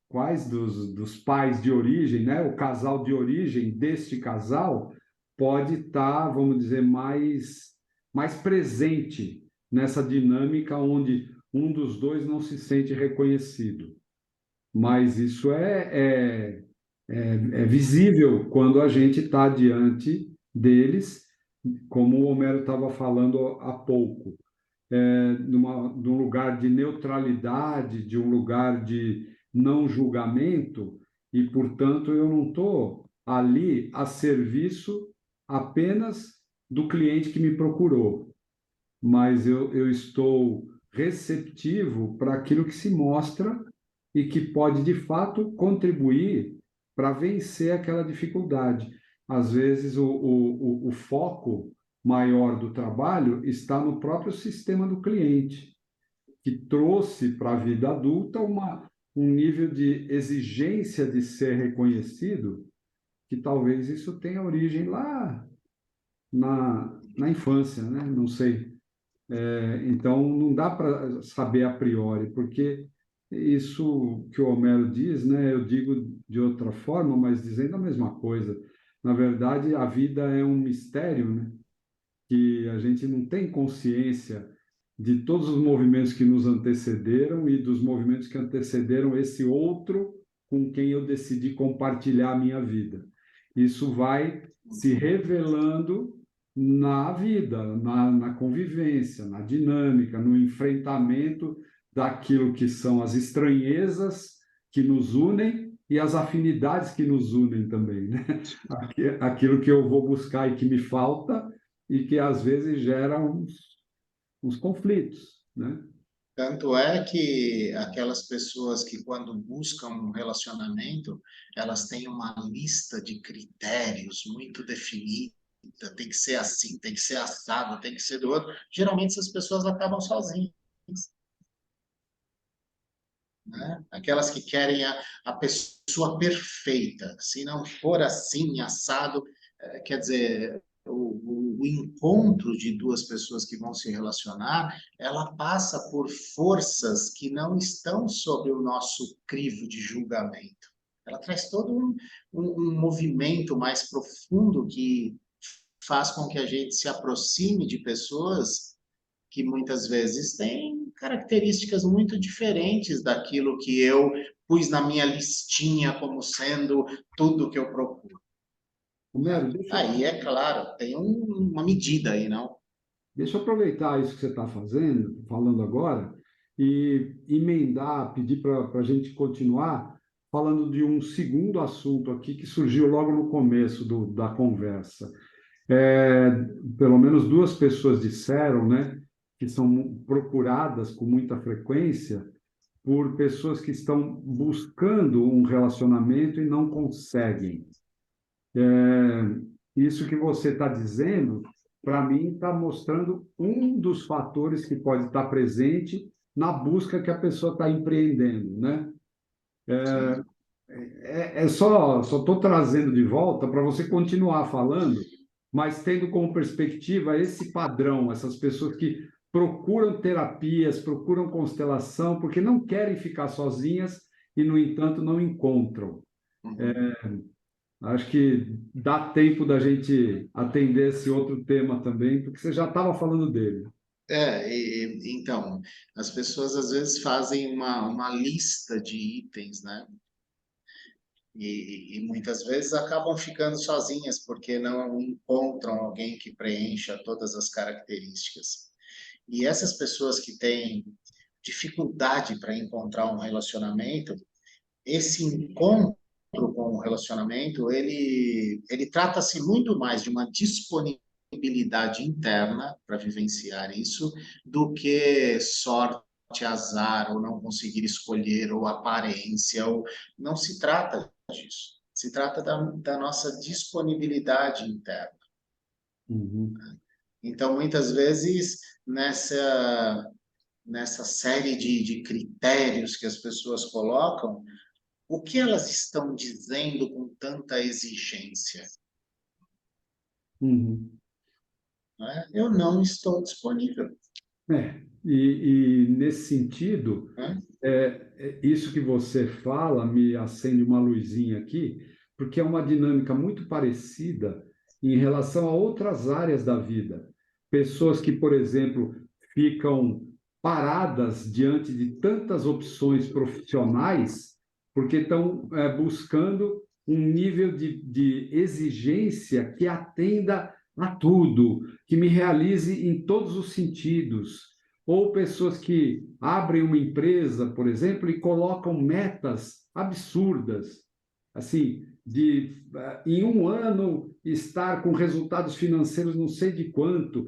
quais dos pais de origem, né? O casal de origem deste casal pode estar, vamos dizer, mais presente nessa dinâmica onde um dos dois não se sente reconhecido. Mas isso é visível quando a gente está diante deles, como o Homero estava falando há pouco, de um lugar de neutralidade, de um lugar de não julgamento, e, portanto, eu não estou ali a serviço apenas do cliente que me procurou, mas eu estou receptivo para aquilo que se mostra e que pode, de fato, contribuir para vencer aquela dificuldade. Às vezes, o foco maior do trabalho está no próprio sistema do cliente, que trouxe para a vida adulta um nível de exigência de ser reconhecido, que talvez isso tenha origem lá na infância, né? Não sei. Então, não dá para saber a priori, porque isso que o Homero diz, né, eu digo de outra forma, mas dizendo a mesma coisa. Na verdade, a vida é um mistério, né, que a gente não tem consciência de todos os movimentos que nos antecederam e dos movimentos que antecederam esse outro com quem eu decidi compartilhar a minha vida. Isso vai se revelando na vida, na convivência, na dinâmica, no enfrentamento daquilo que são as estranhezas que nos unem e as afinidades que nos unem também, né? Aquilo que eu vou buscar e que me falta e que às vezes gera uns conflitos, né? Tanto é que aquelas pessoas que, quando buscam um relacionamento, elas têm uma lista de critérios muito definida, tem que ser assim, tem que ser assado, tem que ser do outro. Geralmente, essas pessoas acabam sozinhas, né? Aquelas que querem a pessoa perfeita. Se não for assim, assado, quer dizer, o encontro de duas pessoas que vão se relacionar, ela passa por forças que não estão sob o nosso crivo de julgamento. Ela traz todo um movimento mais profundo que faz com que a gente se aproxime de pessoas que muitas vezes têm características muito diferentes daquilo que eu pus na minha listinha como sendo tudo que eu procuro. Homero, Aí, é claro, tem uma medida aí, não? deixa eu aproveitar isso que você está falando agora, e emendar, pedir para a gente continuar falando de um segundo assunto aqui que surgiu logo no começo da conversa. É, pelo menos duas pessoas disseram, né, que são procuradas com muita frequência por pessoas que estão buscando um relacionamento e não conseguem. Isso que você está dizendo, para mim, está mostrando um dos fatores que pode estar presente na busca que a pessoa está empreendendo, né? Sim. Só estou trazendo de volta para você continuar falando, mas tendo como perspectiva esse padrão, essas pessoas que procuram terapias, procuram constelação, porque não querem ficar sozinhas e, no entanto, não encontram. Uhum. Acho que dá tempo da gente atender esse outro tema também, porque você já estava falando dele. Então, as pessoas às vezes fazem uma lista de itens, né? E muitas vezes acabam ficando sozinhas porque não encontram alguém que preencha todas as características. E essas pessoas que têm dificuldade para encontrar um relacionamento, esse encontro com o relacionamento, ele trata-se muito mais de uma disponibilidade interna para vivenciar isso do que sorte, azar, ou não conseguir escolher, ou aparência, ou não se trata disso. Se trata da nossa disponibilidade interna. Uhum, Então, muitas vezes, nessa série de critérios que as pessoas colocam, o que elas estão dizendo com tanta exigência? uhum. Né? Eu não estou disponível. E nesse sentido, Né? Isso que você fala me acende uma luzinha aqui, porque é uma dinâmica muito parecida em relação a outras áreas da vida. Pessoas que, por exemplo, ficam paradas diante de tantas opções profissionais, porque estão buscando um nível de exigência que atenda a tudo, que me realize em todos os sentidos. Ou pessoas que abrem uma empresa, por exemplo, e colocam metas absurdas, assim, de em um ano estar com resultados financeiros não sei de quanto.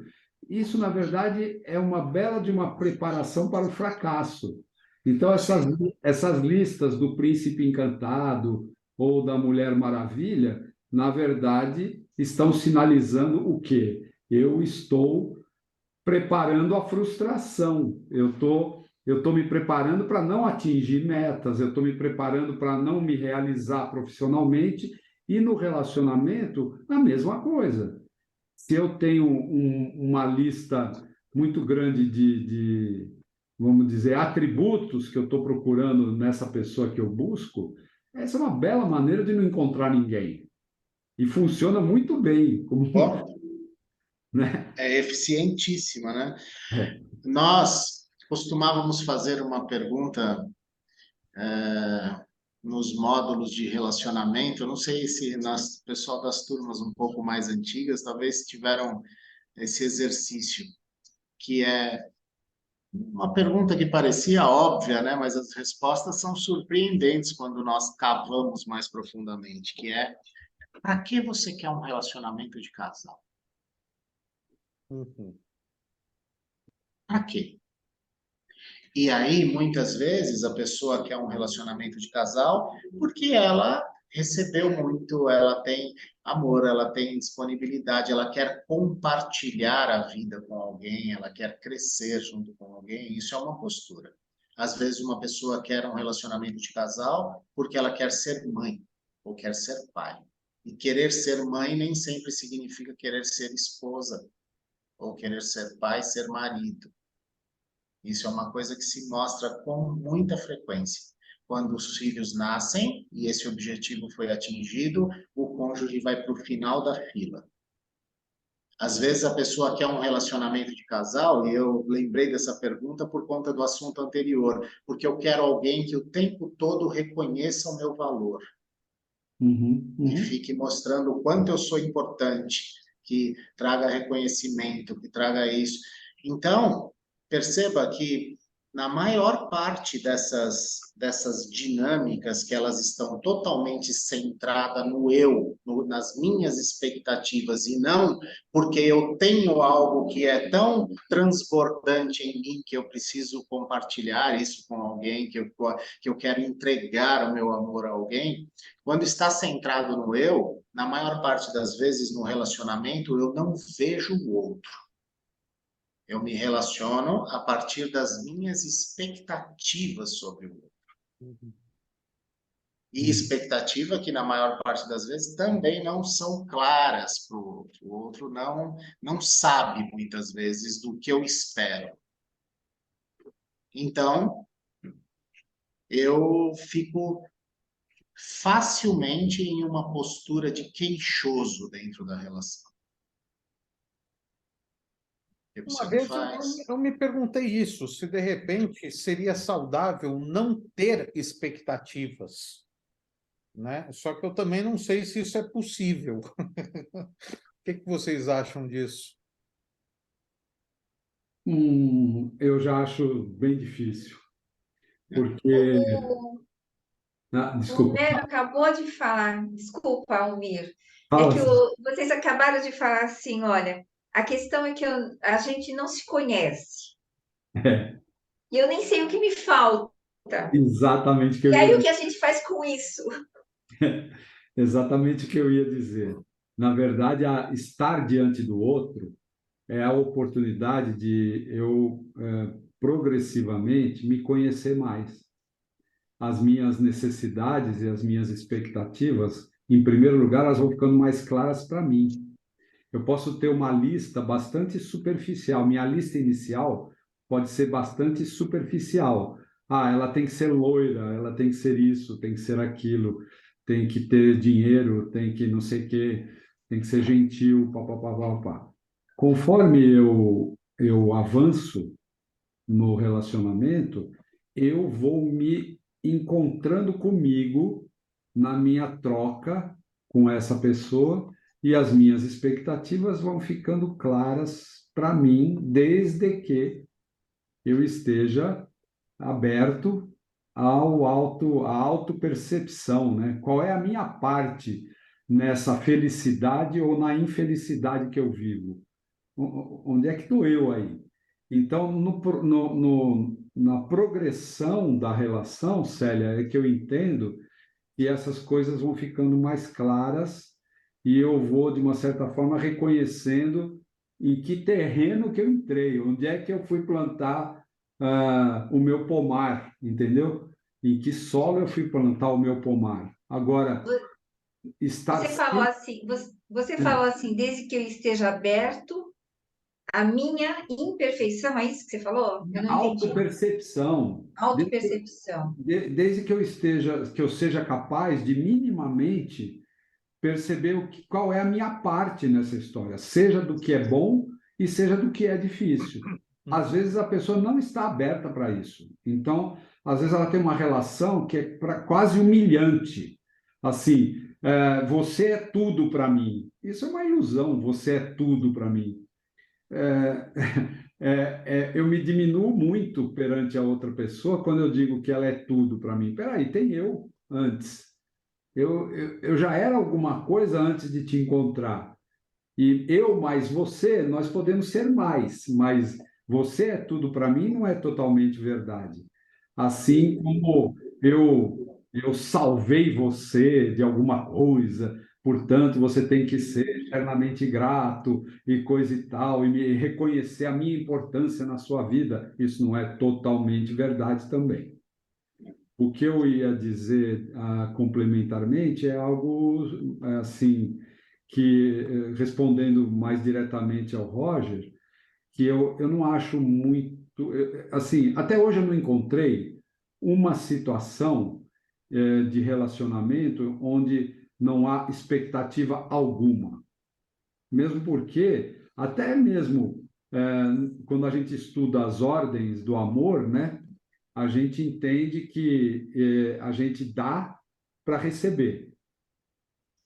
Isso, na verdade, é uma bela de uma preparação para o fracasso. Então, essas listas do Príncipe Encantado ou da Mulher Maravilha, na verdade, estão sinalizando o quê? Eu estou preparando a frustração. Eu tô me preparando para não atingir metas, eu estou me preparando para não me realizar profissionalmente, e no relacionamento, a mesma coisa. Se eu tenho uma lista muito grande vamos dizer, atributos que eu estou procurando nessa pessoa que eu busco, essa é uma bela maneira de não encontrar ninguém. E funciona muito bem, como, Bom, né? é eficientíssima, né? É. Nós costumávamos fazer uma pergunta nos módulos de relacionamento. Eu não sei se o pessoal das turmas um pouco mais antigas talvez tiveram esse exercício, que é uma pergunta que parecia óbvia, né? Mas as respostas são surpreendentes quando nós cavamos mais profundamente, que é: para que você quer um relacionamento de casal? Uhum. Para quê? E aí, muitas vezes, a pessoa quer um relacionamento de casal porque ela recebeu muito, ela tem amor, ela tem disponibilidade, ela quer compartilhar a vida com alguém, ela quer crescer junto com alguém. Isso é uma postura. Às vezes, uma pessoa quer um relacionamento de casal porque ela quer ser mãe ou quer ser pai. E querer ser mãe nem sempre significa querer ser esposa ou querer ser pai, ser marido. Isso é uma coisa que se mostra com muita frequência. Quando os filhos nascem e esse objetivo foi atingido, o cônjuge vai para o final da fila. Às vezes a pessoa quer um relacionamento de casal, e eu lembrei dessa pergunta por conta do assunto anterior, porque eu quero alguém que o tempo todo reconheça o meu valor e Uhum. fique mostrando o quanto eu sou importante, que traga reconhecimento, que traga isso. Então, perceba que na maior parte dessas dinâmicas que elas estão totalmente centradas no eu, nas minhas expectativas, e não porque eu tenho algo que é tão transbordante em mim que eu preciso compartilhar isso com alguém, que eu quero entregar o meu amor a alguém. Quando está centrado no eu, na maior parte das vezes no relacionamento, eu não vejo o outro. Eu me relaciono a partir das minhas expectativas sobre o outro. Uhum. E expectativa que, na maior parte das vezes, também não são claras para o outro. O outro não sabe, muitas vezes, do que eu espero. Então, eu fico facilmente em uma postura de queixoso dentro da relação. O que Uma você não vez faz? eu me perguntei isso, se de repente seria saudável não ter expectativas, né? Só que eu também não sei se isso é possível. O que vocês acham disso? Eu já acho bem difícil, porque... O, o Desculpa, Homero acabou de falar, desculpa, Almir, é fala que assim. vocês acabaram de falar assim, olha, a questão é que a gente não se conhece, É, e eu nem sei o que me falta. exatamente o que E eu aí, ia, o que a gente faz com isso? exatamente o que eu ia dizer. Na verdade, estar diante do outro é a oportunidade de eu progressivamente me conhecer mais. As minhas necessidades e as minhas expectativas, em primeiro lugar, elas vão ficando mais claras para mim. Eu posso ter uma lista bastante superficial. Minha lista inicial pode ser bastante superficial. Ah, ela tem que ser loira, ela tem que ser isso, tem que ser aquilo, tem que ter dinheiro, tem que não sei o quê, tem que ser gentil, papapá, papapá. Conforme eu avanço no relacionamento, eu vou me encontrando comigo na minha troca com essa pessoa e as minhas expectativas vão ficando claras para mim, desde que eu esteja aberto à autopercepção, né? Qual é a minha parte nessa felicidade ou na infelicidade que eu vivo? Onde é que estou eu aí? Então, na progressão da relação, Célia, é que eu entendo que essas coisas vão ficando mais claras e eu vou, de uma certa forma, reconhecendo em que terreno que eu entrei, onde é que eu fui plantar o meu pomar, entendeu? Em que solo eu fui plantar o meu pomar. Agora, estar sempre Você falou assim, desde que eu esteja aberto à minha imperfeição, é isso que você falou? Eu não entendi. autopercepção, Autopercepção. desde que eu esteja, que eu seja capaz de minimamente perceber qual é a minha parte nessa história, seja do que é bom e seja do que é difícil. Às vezes a pessoa não está aberta para isso. Então, às vezes ela tem uma relação que é quase humilhante. Assim, você é tudo para mim. Isso é uma ilusão, você é tudo para mim. É, eu me diminuo muito perante a outra pessoa quando eu digo que ela é tudo para mim. Peraí, tem eu antes. Eu já era alguma coisa antes de te encontrar. E eu mais você, nós podemos ser mais, mas você é tudo para mim não é totalmente verdade. Assim como eu salvei você de alguma coisa, portanto você tem que ser eternamente grato e coisa e tal, e me reconhecer a minha importância na sua vida, isso não é totalmente verdade também. O que eu ia dizer complementarmente é algo assim que, respondendo mais diretamente ao Roger, que eu não acho muito. Assim, até hoje eu não encontrei uma situação de relacionamento onde não há expectativa alguma. Mesmo porque, até mesmo quando a gente estuda as ordens do amor, né, a gente entende que a gente dá para receber.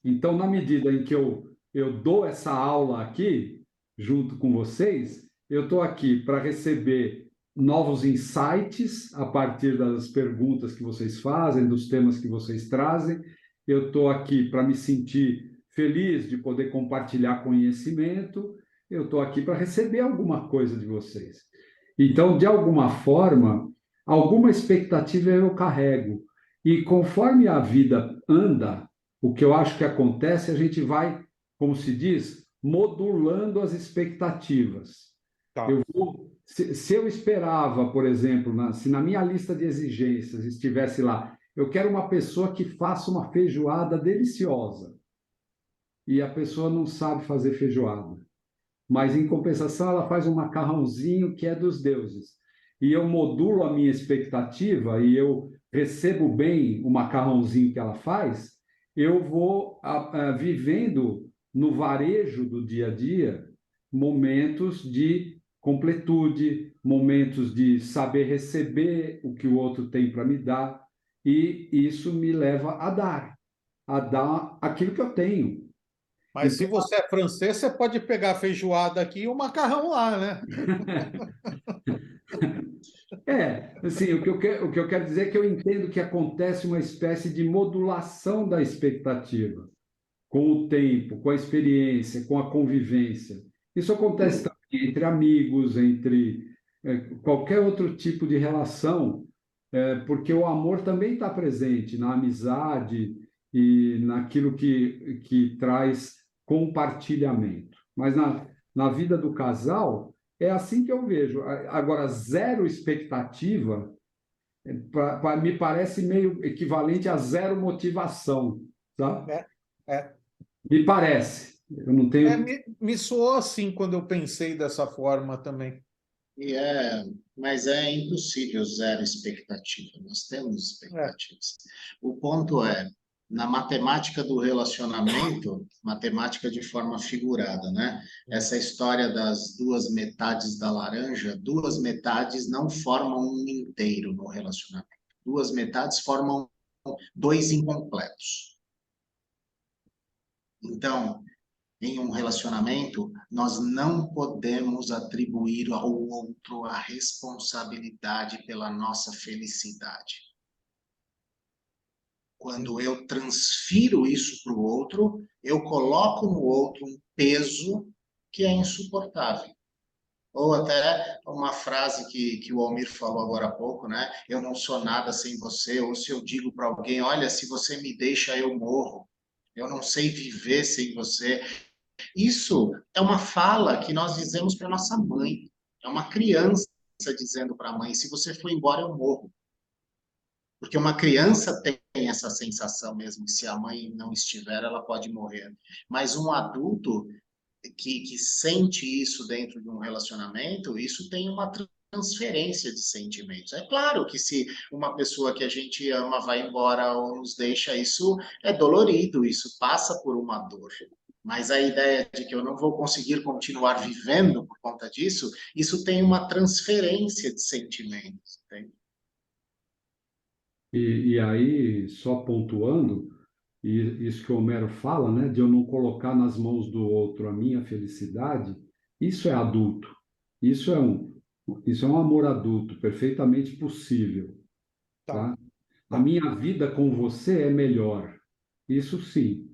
Então, na medida em que eu dou essa aula aqui, junto com vocês, eu estou aqui para receber novos insights a partir das perguntas que vocês fazem, dos temas que vocês trazem. Eu estou aqui para me sentir feliz de poder compartilhar conhecimento. Eu estou aqui para receber alguma coisa de vocês. Então, de alguma forma, alguma expectativa eu carrego. E conforme a vida anda, o que eu acho que acontece, a gente vai, como se diz, modulando as expectativas. Tá. Se eu esperava, por exemplo, se na minha lista de exigências estivesse lá, eu quero uma pessoa que faça uma feijoada deliciosa, e a pessoa não sabe fazer feijoada, mas em compensação ela faz um macarrãozinho que é dos deuses. E eu modulo a minha expectativa e eu recebo bem o macarrãozinho que ela faz, eu vou vivendo no varejo do dia a dia momentos de completude, momentos de saber receber o que o outro tem para me dar, e isso me leva a dar aquilo que eu tenho. Mas se Então, você é francês, você pode pegar a feijoada aqui e o macarrão lá, né? assim, o que eu quero dizer é que eu entendo que acontece uma espécie de modulação da expectativa com o tempo, com a experiência, com a convivência. Isso acontece também entre amigos, entre qualquer outro tipo de relação, porque o amor também está presente na amizade e naquilo que traz compartilhamento. Mas na vida do casal, é assim que eu vejo. Agora, zero expectativa, me parece meio equivalente a zero motivação, tá? É, é. Me parece. Eu não tenho. Me soou assim quando eu pensei dessa forma também. Mas é impossível zero expectativa. Nós temos É. expectativas. O ponto é, na matemática do relacionamento, matemática de forma figurada, né? Essa história das duas metades da laranja, duas metades não formam um inteiro no relacionamento. Duas metades formam dois incompletos. Então, em um relacionamento, nós não podemos atribuir ao outro a responsabilidade pela nossa felicidade. Quando eu transfiro isso para o outro, eu coloco no outro um peso que é insuportável. Ou até uma frase que o Almir falou agora há pouco, né? Eu não sou nada sem você. Ou se eu digo para alguém, olha, se você me deixa, eu morro. Eu não sei viver sem você. Isso é uma fala que nós dizemos para nossa mãe. É uma criança dizendo para a mãe: se você for embora, eu morro. Porque uma criança tem essa sensação mesmo, que se a mãe não estiver, ela pode morrer. Mas um adulto que sente isso dentro de um relacionamento, isso tem uma transferência de sentimentos. É claro que se uma pessoa que a gente ama vai embora ou nos deixa, isso é dolorido, isso passa por uma dor. Mas a ideia de que eu não vou conseguir continuar vivendo por conta disso, isso tem uma transferência de sentimentos, entende? E aí, só pontuando, e isso que o Homero fala, né, de eu não colocar nas mãos do outro a minha felicidade, isso é adulto. Isso é isso é um amor adulto, perfeitamente possível, Tá, tá? A tá. minha vida com você é melhor. Isso sim.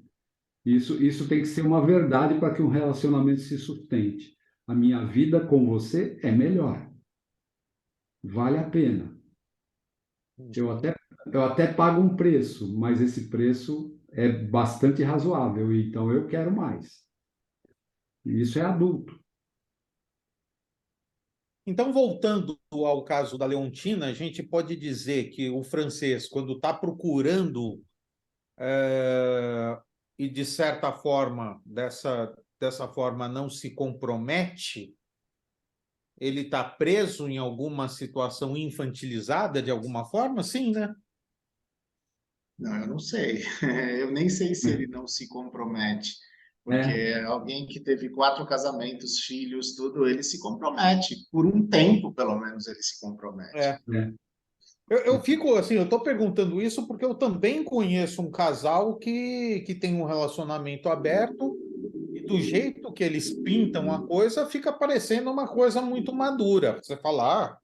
Isso tem que ser uma verdade para que um relacionamento se sustente. A minha vida com você é melhor. Vale a pena. Eu Uhum. até, eu até pago um preço, mas esse preço é bastante razoável, então eu quero mais. Isso é adulto. Então, voltando ao caso da Leontina, a gente pode dizer que o francês, quando está procurando e, de certa forma, dessa forma, não se compromete, ele está preso em alguma situação infantilizada, de alguma forma? Sim, né? Não, eu não sei. Eu nem sei se ele não se compromete. É, Porque alguém que teve 4 casamentos, filhos, tudo, ele se compromete. Por um tempo, pelo menos, ele se compromete. É. é. Eu fico assim, eu estou perguntando isso porque eu também conheço um casal que tem um relacionamento aberto e do jeito que eles pintam a coisa, fica parecendo uma coisa muito madura. Você falar,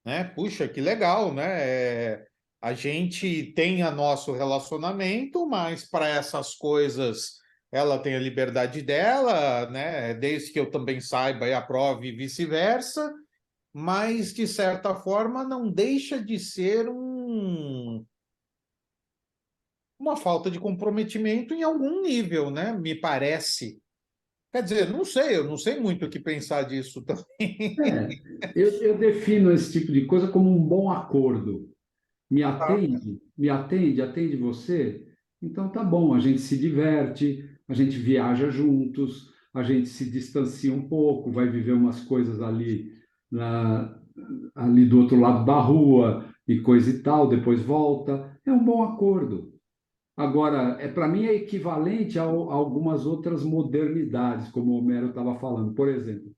né? Puxa, que legal, né? A gente tem a nosso relacionamento, mas para essas coisas ela tem a liberdade dela, né? Desde que eu também saiba e aprove e vice-versa, mas de certa forma não deixa de ser uma falta de comprometimento em algum nível, né? Me parece. Quer dizer, não sei, eu não sei muito o que pensar disso também. Eu defino esse tipo de coisa como um bom acordo. Atende você? Então tá bom, a gente se diverte, a gente viaja juntos, a gente se distancia um pouco, vai viver umas coisas na, ali do outro lado da rua e coisa e tal, depois volta. É um bom acordo. Agora, para mim é equivalente a algumas outras modernidades, como o Homero estava falando. Por exemplo,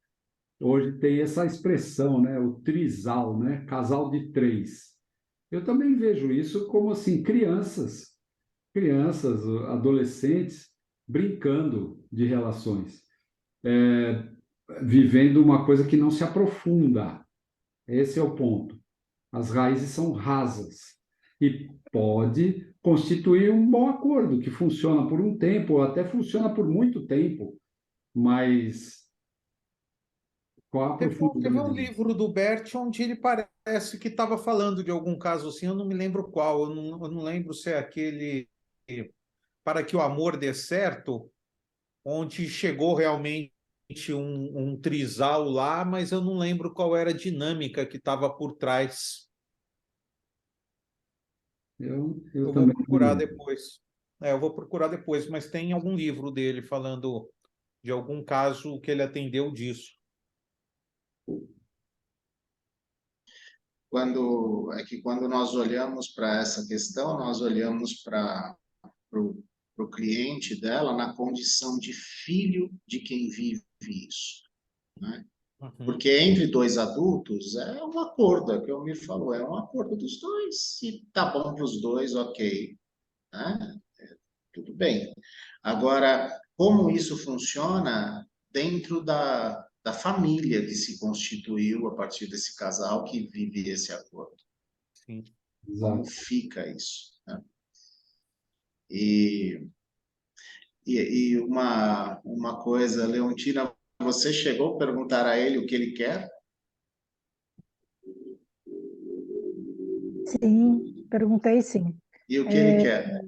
hoje tem essa expressão, né, o trisal, né, casal de três. Eu também vejo isso como assim, crianças, adolescentes brincando de relações, é, vivendo uma coisa que não se aprofunda. Esse é o ponto. As raízes são rasas e pode constituir um bom acordo que funciona por um tempo, ou até funciona por muito tempo, mas qual a Teve um profundidade? livro do Bert onde ele parece que estava falando de algum caso assim, eu não me lembro qual, eu não lembro se é aquele Para que o Amor Dê Certo, onde chegou realmente um trisal lá, mas eu não lembro qual era a dinâmica que estava por trás. Eu Eu vou também não procurar lembro. depois. Eu vou procurar depois, mas tem algum livro dele falando de algum caso que ele atendeu disso. quando nós olhamos para essa questão, nós olhamos para o cliente dela na condição de filho de quem vive isso, né? Uhum. Porque entre dois adultos é um acordo, é o que o Mir falou, é um acordo dos dois. Se tá bom para os dois, ok, né? Tudo bem. Agora, como isso funciona dentro da família que se constituiu a partir desse casal que vive esse acordo? Sim. Como Exato. fica isso, né? E, e uma coisa, Leontina, você chegou a perguntar a ele o que ele quer? Sim, perguntei sim. E o que ele É, quer?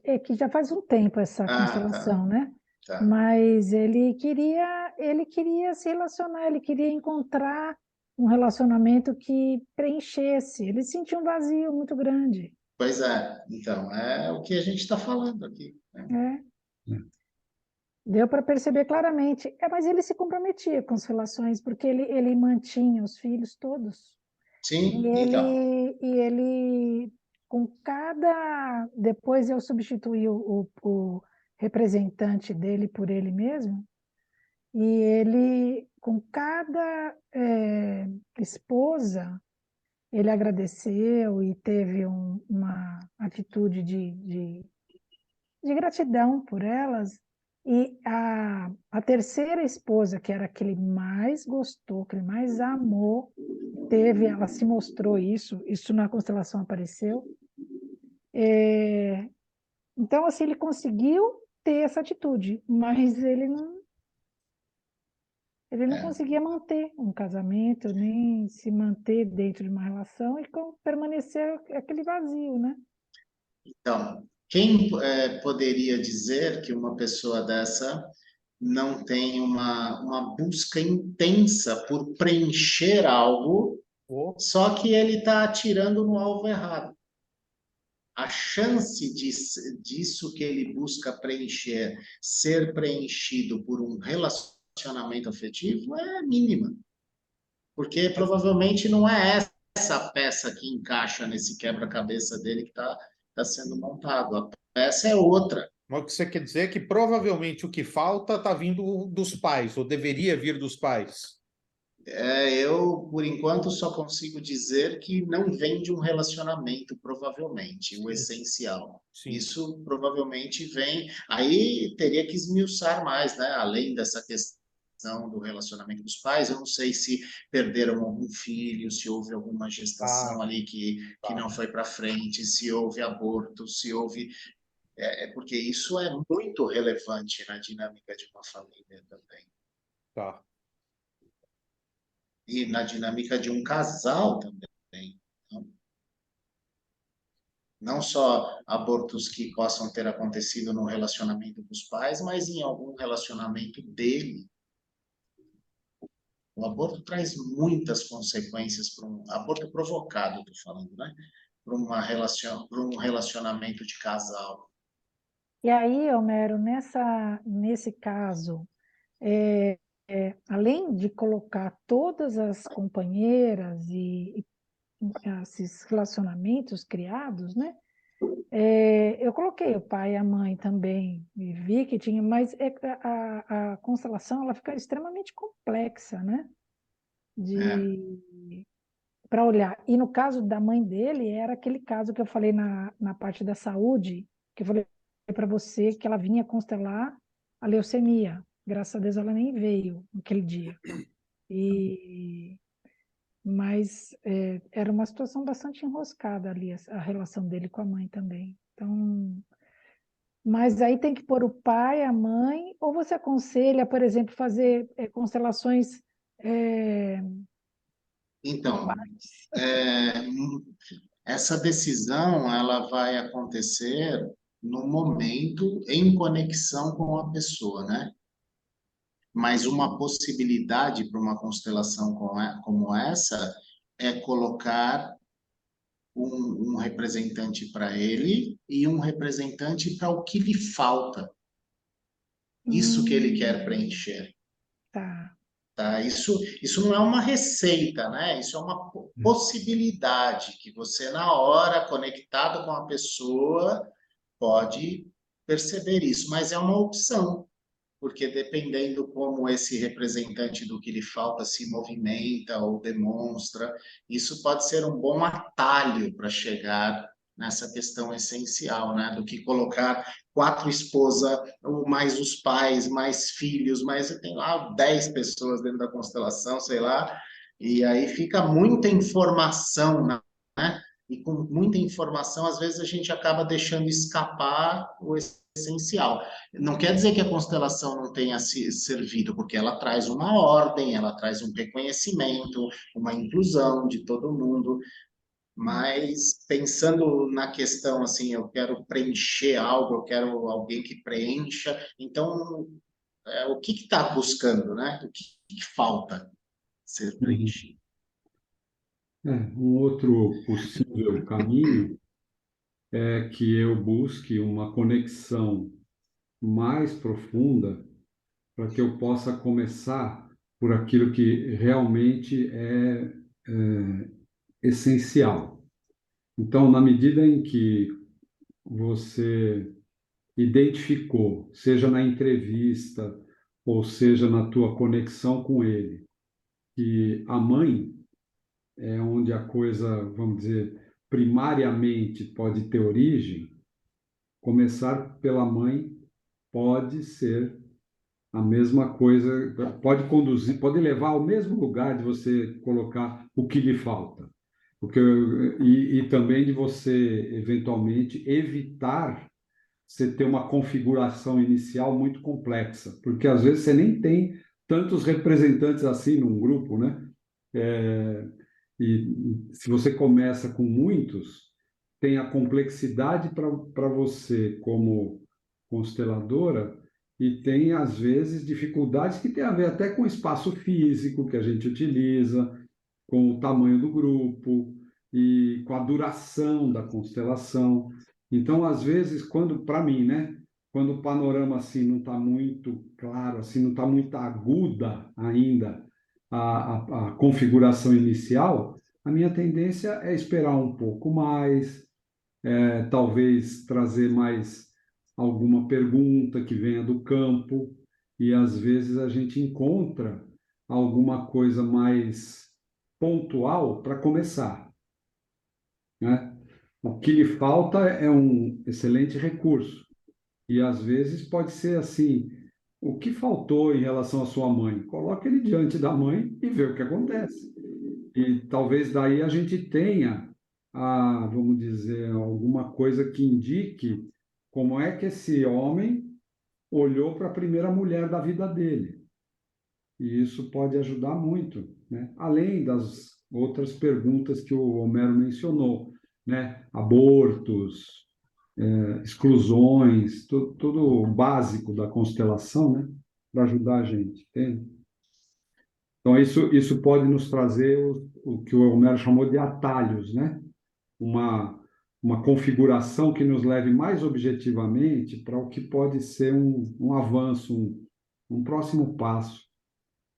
é que já faz um tempo essa Ah, tá, constelação, né? tá. Mas ele queria se relacionar, ele queria encontrar um relacionamento que preenchesse. Ele sentia um vazio muito grande, Pois é, então, é o que a gente está falando aqui, né? né? Deu para perceber claramente. Mas ele se comprometia com as relações, porque ele mantinha os filhos todos. E Sim, então, ele, com cada. Depois eu substituí o representante dele por ele mesmo, e ele, com cada esposa, ele agradeceu e teve uma atitude de gratidão por elas. E a terceira esposa, que era a que ele mais gostou, que ele mais amou, ela se mostrou isso na constelação apareceu. Então, assim, ele conseguiu ter essa atitude, mas ele não é. conseguia manter um casamento, nem se manter dentro de uma relação e permanecer aquele vazio, né? Então, quem poderia dizer que uma pessoa dessa não tem uma busca intensa por preencher algo, Oh, só que ele está atirando no alvo errado? A chance disso que ele busca preencher ser preenchido por um relacionamento afetivo é mínima, porque mas provavelmente não é essa peça que encaixa nesse quebra-cabeça dele que tá sendo montado. A peça é outra. o que você quer dizer é que provavelmente o que falta está vindo dos pais, ou deveria vir dos pais. Eu, por enquanto, só consigo dizer que não vem de um relacionamento, provavelmente, o Sim, essencial. sim. Isso provavelmente vem. Aí teria que esmiuçar mais, né? Além dessa questão do relacionamento dos pais, eu não sei se perderam algum filho, se houve alguma gestação Tá, ali que tá, não foi para frente, se houve aborto, se houve. Porque isso é muito relevante na dinâmica de uma família também. tá. E na dinâmica de um casal também. Né? Não só abortos que possam ter acontecido no relacionamento dos pais, mas em algum relacionamento dele. O aborto traz muitas consequências para um aborto provocado, estou falando, né? Para um relacionamento de casal. E aí, Homero, nesse caso, além de colocar todas as companheiras e esses relacionamentos criados, né? Eu coloquei o pai e a mãe também, e vi que tinha, mas a constelação ela fica extremamente complexa, né? É, Para olhar. E no caso da mãe dele, era aquele caso que eu falei na parte da saúde, que eu falei para você que ela vinha constelar a leucemia. Graças a Deus ela nem veio naquele dia. Mas era uma situação bastante enroscada ali, a relação dele com a mãe também. Então, mas aí tem que pôr o pai, a mãe, ou você aconselha, por exemplo, fazer constelações à então, parte? é, essa decisão ela vai acontecer no momento em conexão com a pessoa, né? Mas uma possibilidade para uma constelação como essa é colocar um representante para ele e um representante para o que lhe falta, isso que ele quer Hum, preencher, tá. Tá? Isso não é uma receita, né? Isso é uma possibilidade que você, na hora, conectado com a pessoa, pode perceber isso, mas é uma opção, porque dependendo como esse representante do que lhe falta se movimenta ou demonstra, isso pode ser um bom atalho para chegar nessa questão essencial, né? Do que colocar 4 esposas, mais os pais, mais filhos, mais tem lá 10 pessoas dentro da constelação, sei lá, e aí fica muita informação, né? E com muita informação, às vezes a gente acaba deixando escapar o essencial. Não quer dizer que a constelação não tenha se servido, porque ela traz uma ordem, ela traz um reconhecimento, uma inclusão de todo mundo, mas pensando na questão assim, eu quero preencher algo, eu quero alguém que preencha, então o que está buscando, né? O que falta ser Uhum. preenchido? Um outro possível caminho é que eu busque uma conexão mais profunda para que eu possa começar por aquilo que realmente é essencial. Então, na medida em que você identificou, seja na entrevista ou seja na tua conexão com ele, que a mãe é onde a coisa, vamos dizer, primariamente pode ter origem, começar pela mãe pode ser a mesma coisa, pode conduzir, pode levar ao mesmo lugar de você colocar o que lhe falta. Porque, e também de você, eventualmente, evitar você ter uma configuração inicial muito complexa, porque às vezes você nem tem tantos representantes assim num grupo, né? É, e se você começa com muitos, tem a complexidade para você como consteladora e tem, às vezes, dificuldades que têm a ver até com o espaço físico que a gente utiliza, com o tamanho do grupo e com a duração da constelação. Então, às vezes, quando, para mim, né, quando o panorama assim não está muito claro, assim não está muito aguda ainda a configuração inicial, a minha tendência é esperar um pouco mais, talvez trazer mais alguma pergunta que venha do campo, e às vezes a gente encontra alguma coisa mais pontual para começar, né? O que lhe falta é um excelente recurso, e às vezes pode ser assim: o que faltou em relação à sua mãe? Coloque ele diante da mãe e vê o que acontece. E talvez daí a gente tenha, vamos dizer, alguma coisa que indique como é que esse homem olhou para a primeira mulher da vida dele. E isso pode ajudar muito, né? Além das outras perguntas que o Homero mencionou, né? Abortos, exclusões, tudo o básico da constelação, né? Para ajudar a gente, entende? Então, isso pode nos trazer o que o Homero chamou de atalhos, né? Uma, uma configuração que nos leve mais objetivamente para o que pode ser um avanço, um próximo passo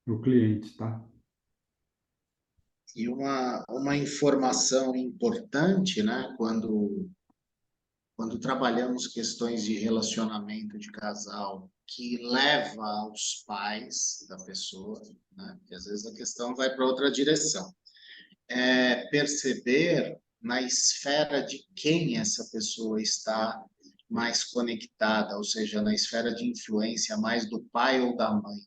para o cliente, tá? E uma informação importante, né? Quando trabalhamos questões de relacionamento de casal que leva aos pais da pessoa, né? Porque às vezes a questão vai para outra direção. É perceber na esfera de quem essa pessoa está mais conectada, ou seja, na esfera de influência mais do pai ou da mãe.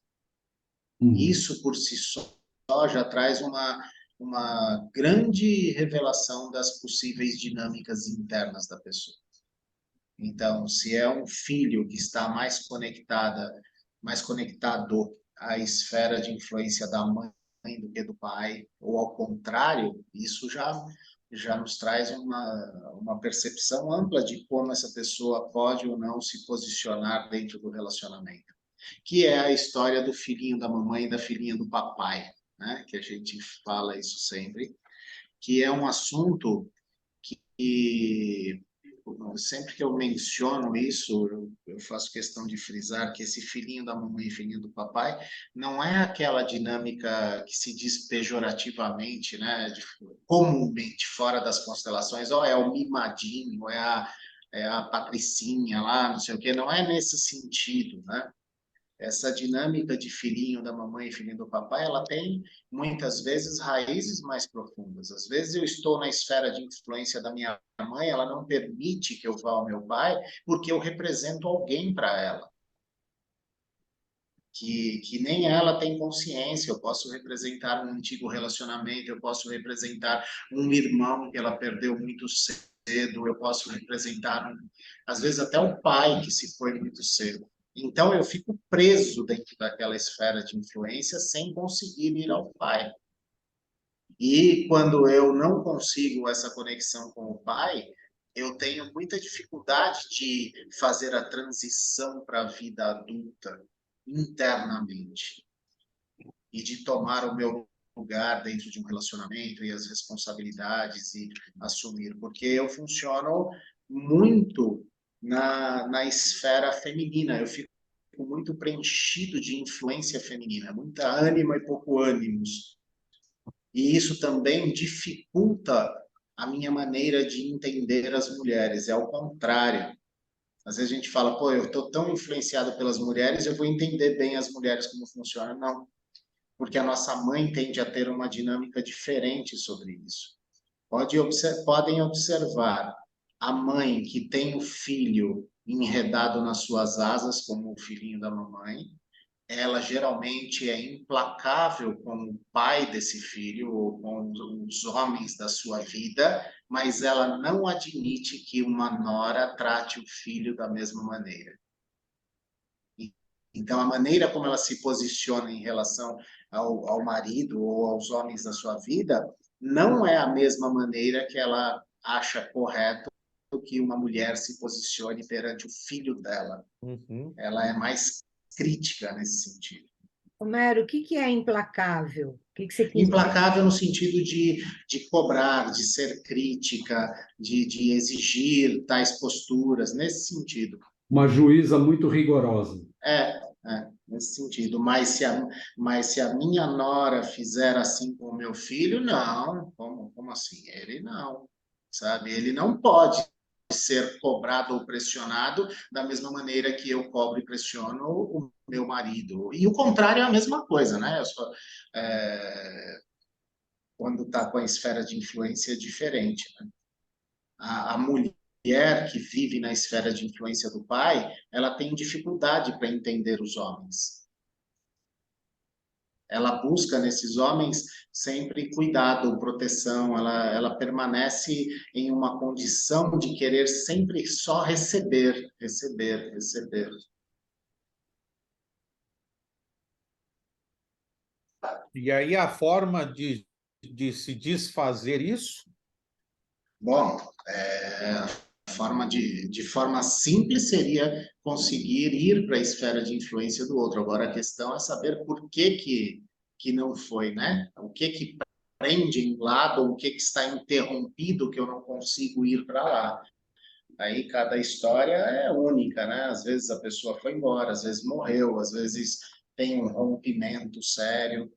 Uhum. Isso por si só já traz uma grande revelação das possíveis dinâmicas internas da pessoa. Então, se é um filho que está mais conectado à esfera de influência da mãe do que do pai, ou ao contrário, isso já nos traz uma percepção ampla de como essa pessoa pode ou não se posicionar dentro do relacionamento, que é a história do filhinho da mamãe e da filhinha do papai, né? Que a gente fala isso sempre, que é um assunto que sempre que eu menciono isso, eu faço questão de frisar que esse filhinho da mamãe e filhinho do papai não é aquela dinâmica que se diz pejorativamente, né, comumente fora das constelações, ó, é o mimadinho, é a patricinha lá, não sei o quê, não é nesse sentido, né? Essa dinâmica de filhinho da mamãe e filhinho do papai, ela tem muitas vezes raízes mais profundas. Às vezes eu estou na esfera de influência da minha mãe, ela não permite que eu vá ao meu pai, porque eu represento alguém para ela. Que nem ela tem consciência. Eu posso representar um antigo relacionamento, eu posso representar um irmão que ela perdeu muito cedo, eu posso representar, às vezes, até o pai que se foi muito cedo. Então, eu fico preso dentro daquela esfera de influência sem conseguir ir ao pai. E quando eu não consigo essa conexão com o pai, eu tenho muita dificuldade de fazer a transição para a vida adulta internamente e de tomar o meu lugar dentro de um relacionamento e as responsabilidades e assumir, porque eu funciono muito na esfera feminina, eu fico muito preenchido de influência feminina, muita ânima e pouco ânimos. E isso também dificulta a minha maneira de entender as mulheres, é ao contrário. Às vezes a gente fala, pô, eu estou tão influenciado pelas mulheres, eu vou entender bem as mulheres como funcionam. Não, porque a nossa mãe tende a ter uma dinâmica diferente sobre isso. Podem observar a mãe que tem o filho enredado nas suas asas, como o filhinho da mamãe, ela geralmente é implacável com o pai desse filho ou com os homens da sua vida, mas ela não admite que uma nora trate o filho da mesma maneira. Então, a maneira como ela se posiciona em relação ao marido ou aos homens da sua vida não é a mesma maneira que ela acha correto que uma mulher se posicione perante o filho dela. Uhum. Ela é mais crítica nesse sentido. Homero, o que é implacável? O que você quis dizer? Implacável no sentido de cobrar, de ser crítica, de exigir tais posturas, nesse sentido. Uma juíza muito rigorosa. Nesse sentido. Mas se a minha nora fizer assim com o meu filho, não. Como assim? Ele não, sabe? Ele não pode ser cobrado ou pressionado da mesma maneira que eu cobro e pressiono o meu marido. E o contrário é a mesma coisa, né? Quando está com a esfera de influência é diferente, né? A mulher que vive na esfera de influência do pai, ela tem dificuldade para entender os homens. Ela busca nesses homens sempre cuidado, proteção, ela permanece em uma condição de querer sempre só receber, receber, receber. E aí a forma de se desfazer isso? Bom, de forma simples seria conseguir ir para a esfera de influência do outro. Agora, a questão é saber por que não foi, né? O que prende em lado, ou o que está interrompido que eu não consigo ir para lá. Aí cada história é única, né? Às vezes a pessoa foi embora, às vezes morreu, às vezes tem um rompimento sério.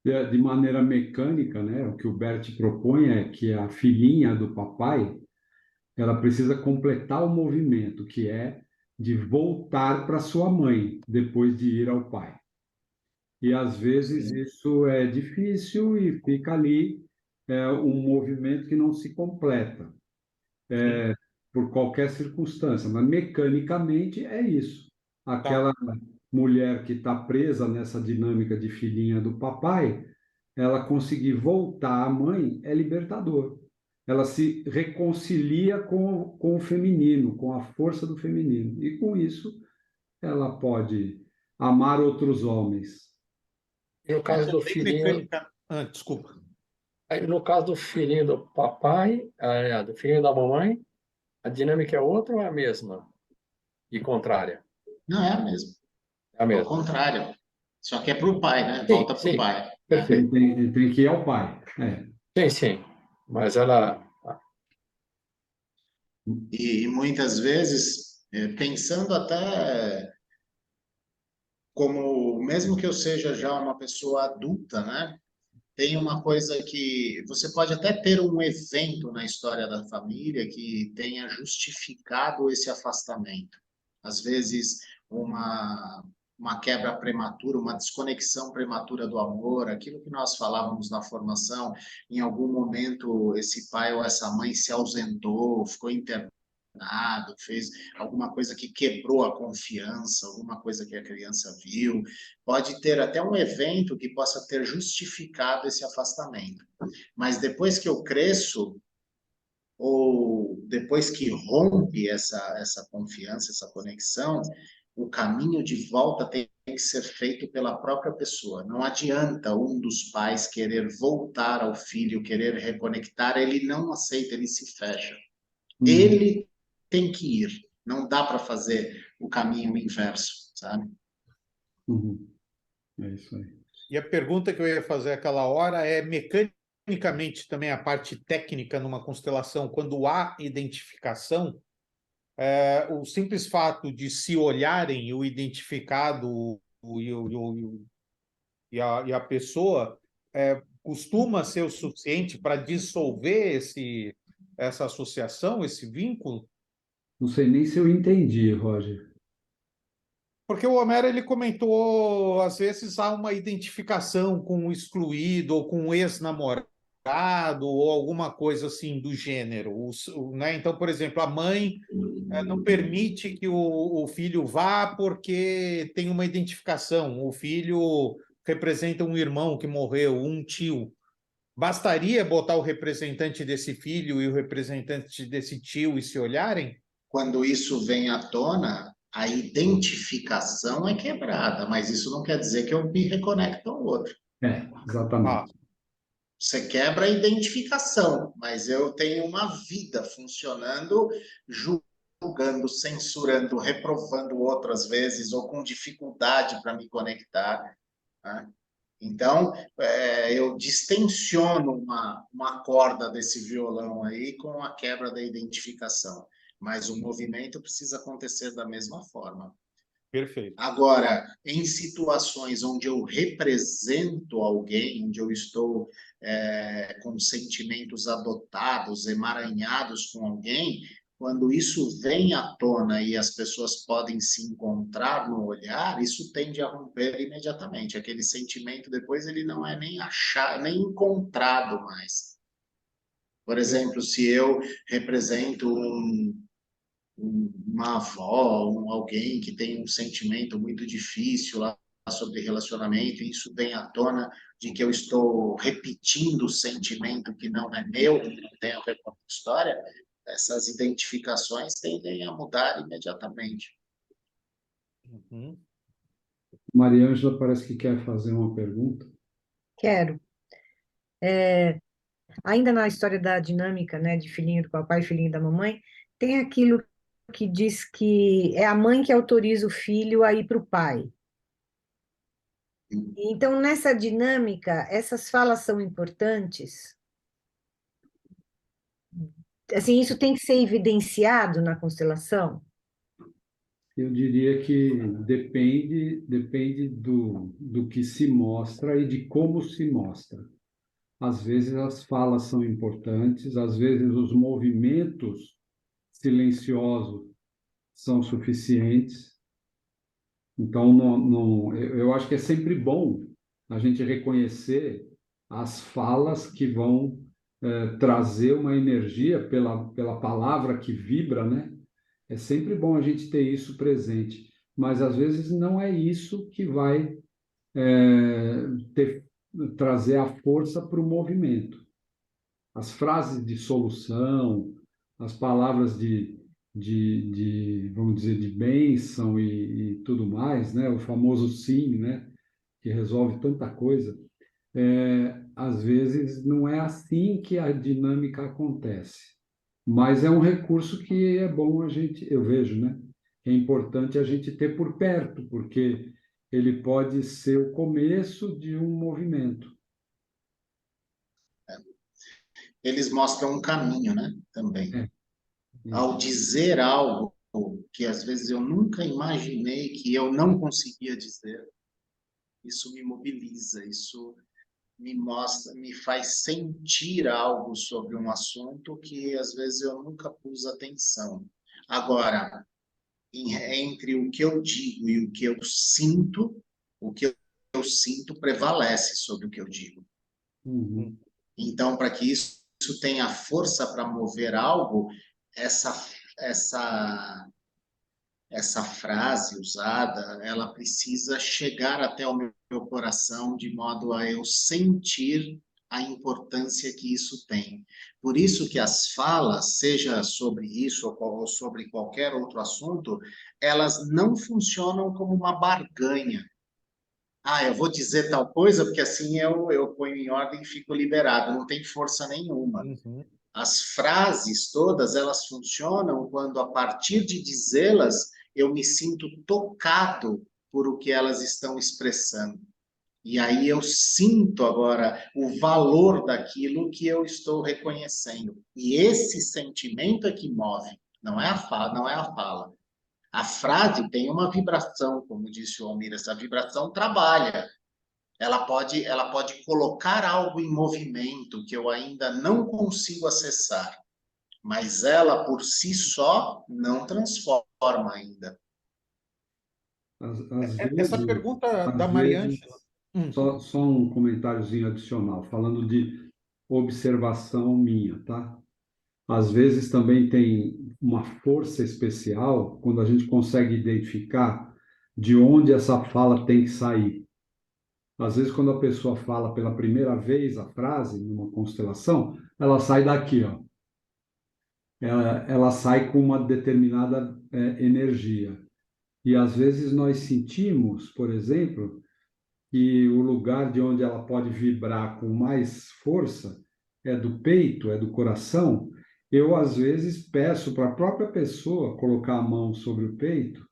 De maneira mecânica, né? O que o Bert propõe é que a filhinha do papai, ela precisa completar o movimento, que é de voltar para sua mãe depois de ir ao pai. E às vezes isso é difícil e fica ali um movimento que não se completa por qualquer circunstância, mas mecanicamente é isso. Aquela mulher que está presa nessa dinâmica de filhinha do papai, ela conseguir voltar à mãe é libertador. Ela se reconcilia com o feminino, com a força do feminino. E com isso, ela pode amar outros homens. E no caso do filhinho, Desculpa. aí no caso do filhinho do papai, do filhinho da mamãe, a dinâmica é outra ou é a mesma? E contrária? Não é a mesma. É a Ao mesma. contrário. Só que é para o pai, né? Sim, Volta para o sim. pai. Perfeito. Ele tem que ir ao pai. Sim, sim. Mas ela... E muitas vezes, pensando até como, mesmo que eu seja já uma pessoa adulta, né? Tem uma coisa que você pode até ter um evento na história da família que tenha justificado esse afastamento. Às vezes, uma quebra prematura, uma desconexão prematura do amor, aquilo que nós falávamos na formação, em algum momento esse pai ou essa mãe se ausentou, ficou internado, fez alguma coisa que quebrou a confiança, alguma coisa que a criança viu. Pode ter até um evento que possa ter justificado esse afastamento. Mas depois que eu cresço, ou depois que rompe essa confiança, essa conexão, o caminho de volta tem que ser feito pela própria pessoa. Não adianta um dos pais querer voltar ao filho, querer reconectar, ele não aceita, ele se fecha. Ele tem que ir. Não dá para fazer o caminho inverso, sabe? É isso aí. E a pergunta que eu ia fazer aquela hora é mecanicamente também a parte técnica numa constelação, quando há identificação, o simples fato de se olharem o identificado e a pessoa costuma ser o suficiente para dissolver essa associação, esse vínculo? Não sei nem se eu entendi, Roger. Porque o Homero ele comentou, às vezes há uma identificação com o excluído ou com o ex-namorado ou alguma coisa assim do gênero, né? Então, por exemplo, a mãe não permite que o filho vá porque tem uma identificação. O filho representa um irmão que morreu, um tio. Bastaria botar o representante desse filho e o representante desse tio e se olharem? Quando isso vem à tona, a identificação é quebrada, mas isso não quer dizer que eu me reconecto ao outro. Ah, Exatamente. Você quebra a identificação, mas eu tenho uma vida funcionando, julgando, censurando, reprovando outras vezes, ou com dificuldade para me conectar, né? Então, eu distensiono uma corda desse violão aí com a quebra da identificação, mas o movimento precisa acontecer da mesma forma. perfeito. Agora, em situações onde eu represento alguém, onde eu estou com sentimentos adotados, emaranhados com alguém, quando isso vem à tona e as pessoas podem se encontrar no olhar, isso tende a romper imediatamente. Aquele sentimento depois ele não é nem achado, nem encontrado mais. Por exemplo, se eu represento uma avó, alguém que tem um sentimento muito difícil lá sobre relacionamento, e isso vem à tona de que eu estou repetindo o sentimento que não é meu, que não tem a ver com a história, essas identificações tendem a mudar imediatamente. Uhum. Mariângela parece que quer fazer uma pergunta. Quero. Ainda na história da dinâmica, né, de filhinho do papai e filhinho da mamãe, tem aquilo que diz que é a mãe que autoriza o filho a ir para o pai. Então, nessa dinâmica, essas falas são importantes. Assim, isso tem que ser evidenciado na constelação? Eu diria que depende do que se mostra e de como se mostra. Às vezes as falas são importantes, às vezes os movimentos silenciosos são suficientes. Então, eu acho que é sempre bom a gente reconhecer as falas que vão trazer uma energia pela palavra que vibra, né? É sempre bom a gente ter isso presente, mas às vezes não é isso que vai ter, trazer a força para o movimento. As frases de solução, as palavras vamos dizer, de bênção e tudo mais, né? O famoso sim, né? Que resolve tanta coisa. Às vezes não é assim que a dinâmica acontece, mas é um recurso que é bom a gente, eu vejo, né? É importante a gente ter por perto, porque ele pode ser o começo de um movimento. Eles mostram um caminho, né? Também. ao dizer algo que às vezes eu nunca imaginei que eu não conseguia dizer, isso me mobiliza, isso me mostra, me faz sentir algo sobre um assunto que às vezes eu nunca pus atenção. Agora, entre o que eu digo e o que eu sinto prevalece sobre o que eu digo. Uhum. Então, para que isso tenha força para mover algo, essa essa frase usada, ela precisa chegar até o meu coração de modo a eu sentir a importância que isso tem. Por isso que as falas, seja sobre isso ou sobre qualquer outro assunto, elas não funcionam como uma barganha. Ah, eu vou dizer tal coisa porque assim eu ponho em ordem e fico liberado. Não tem força nenhuma. Uhum. As frases todas, elas funcionam quando, a partir de dizê-las, eu me sinto tocado por o que elas estão expressando. E aí eu sinto agora o valor daquilo que eu estou reconhecendo. E esse sentimento é que move, não é a fala, não é a fala. A frase tem uma vibração, como disse o Almir, essa vibração trabalha. Ela pode colocar algo em movimento que eu ainda não consigo acessar, mas ela por si só não transforma ainda. Essa pergunta da Às vezes, Mariângela. só um comentáriozinho adicional, falando de observação minha, tá? Às vezes também tem uma força especial quando a gente consegue identificar de onde essa fala tem que sair. Às vezes, quando a pessoa fala pela primeira vez a frase, numa constelação, ela sai daqui, ó. Ela sai com uma determinada energia. E às vezes nós sentimos, por exemplo, que o lugar de onde ela pode vibrar com mais força é do peito, é do coração. Eu, às vezes, peço para a própria pessoa colocar a mão sobre o peito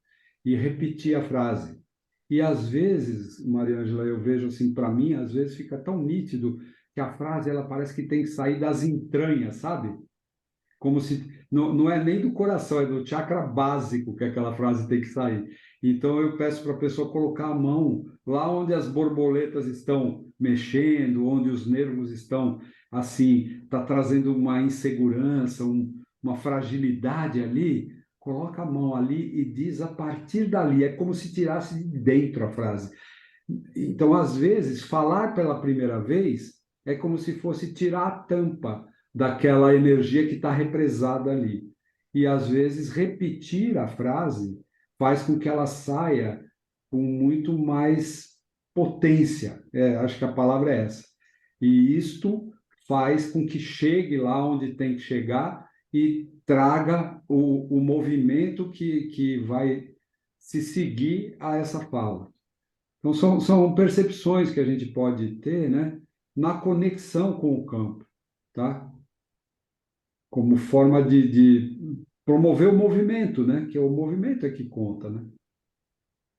e repetir a frase. E, às vezes, Mariângela, eu vejo assim, para mim, às vezes fica tão nítido que a frase ela parece que tem que sair das entranhas, sabe? Como se não é nem do coração, é do chakra básico que aquela frase tem que sair. Então eu peço para a pessoa colocar a mão lá onde as borboletas estão mexendo, onde os nervos estão assim, está trazendo uma insegurança, uma fragilidade ali, coloca a mão ali e diz a partir dali, é como se tirasse de dentro a frase. Então, às vezes, falar pela primeira vez é como se fosse tirar a tampa daquela energia que está represada ali. E, às vezes, repetir a frase faz com que ela saia com muito mais potência. Acho que a palavra é essa. E isto faz com que chegue lá onde tem que chegar e traga o movimento que vai se seguir a essa fala. Então, são percepções que a gente pode ter, né, na conexão com o campo, tá? Como forma de promover o movimento, né? Que é o movimento é que conta, né?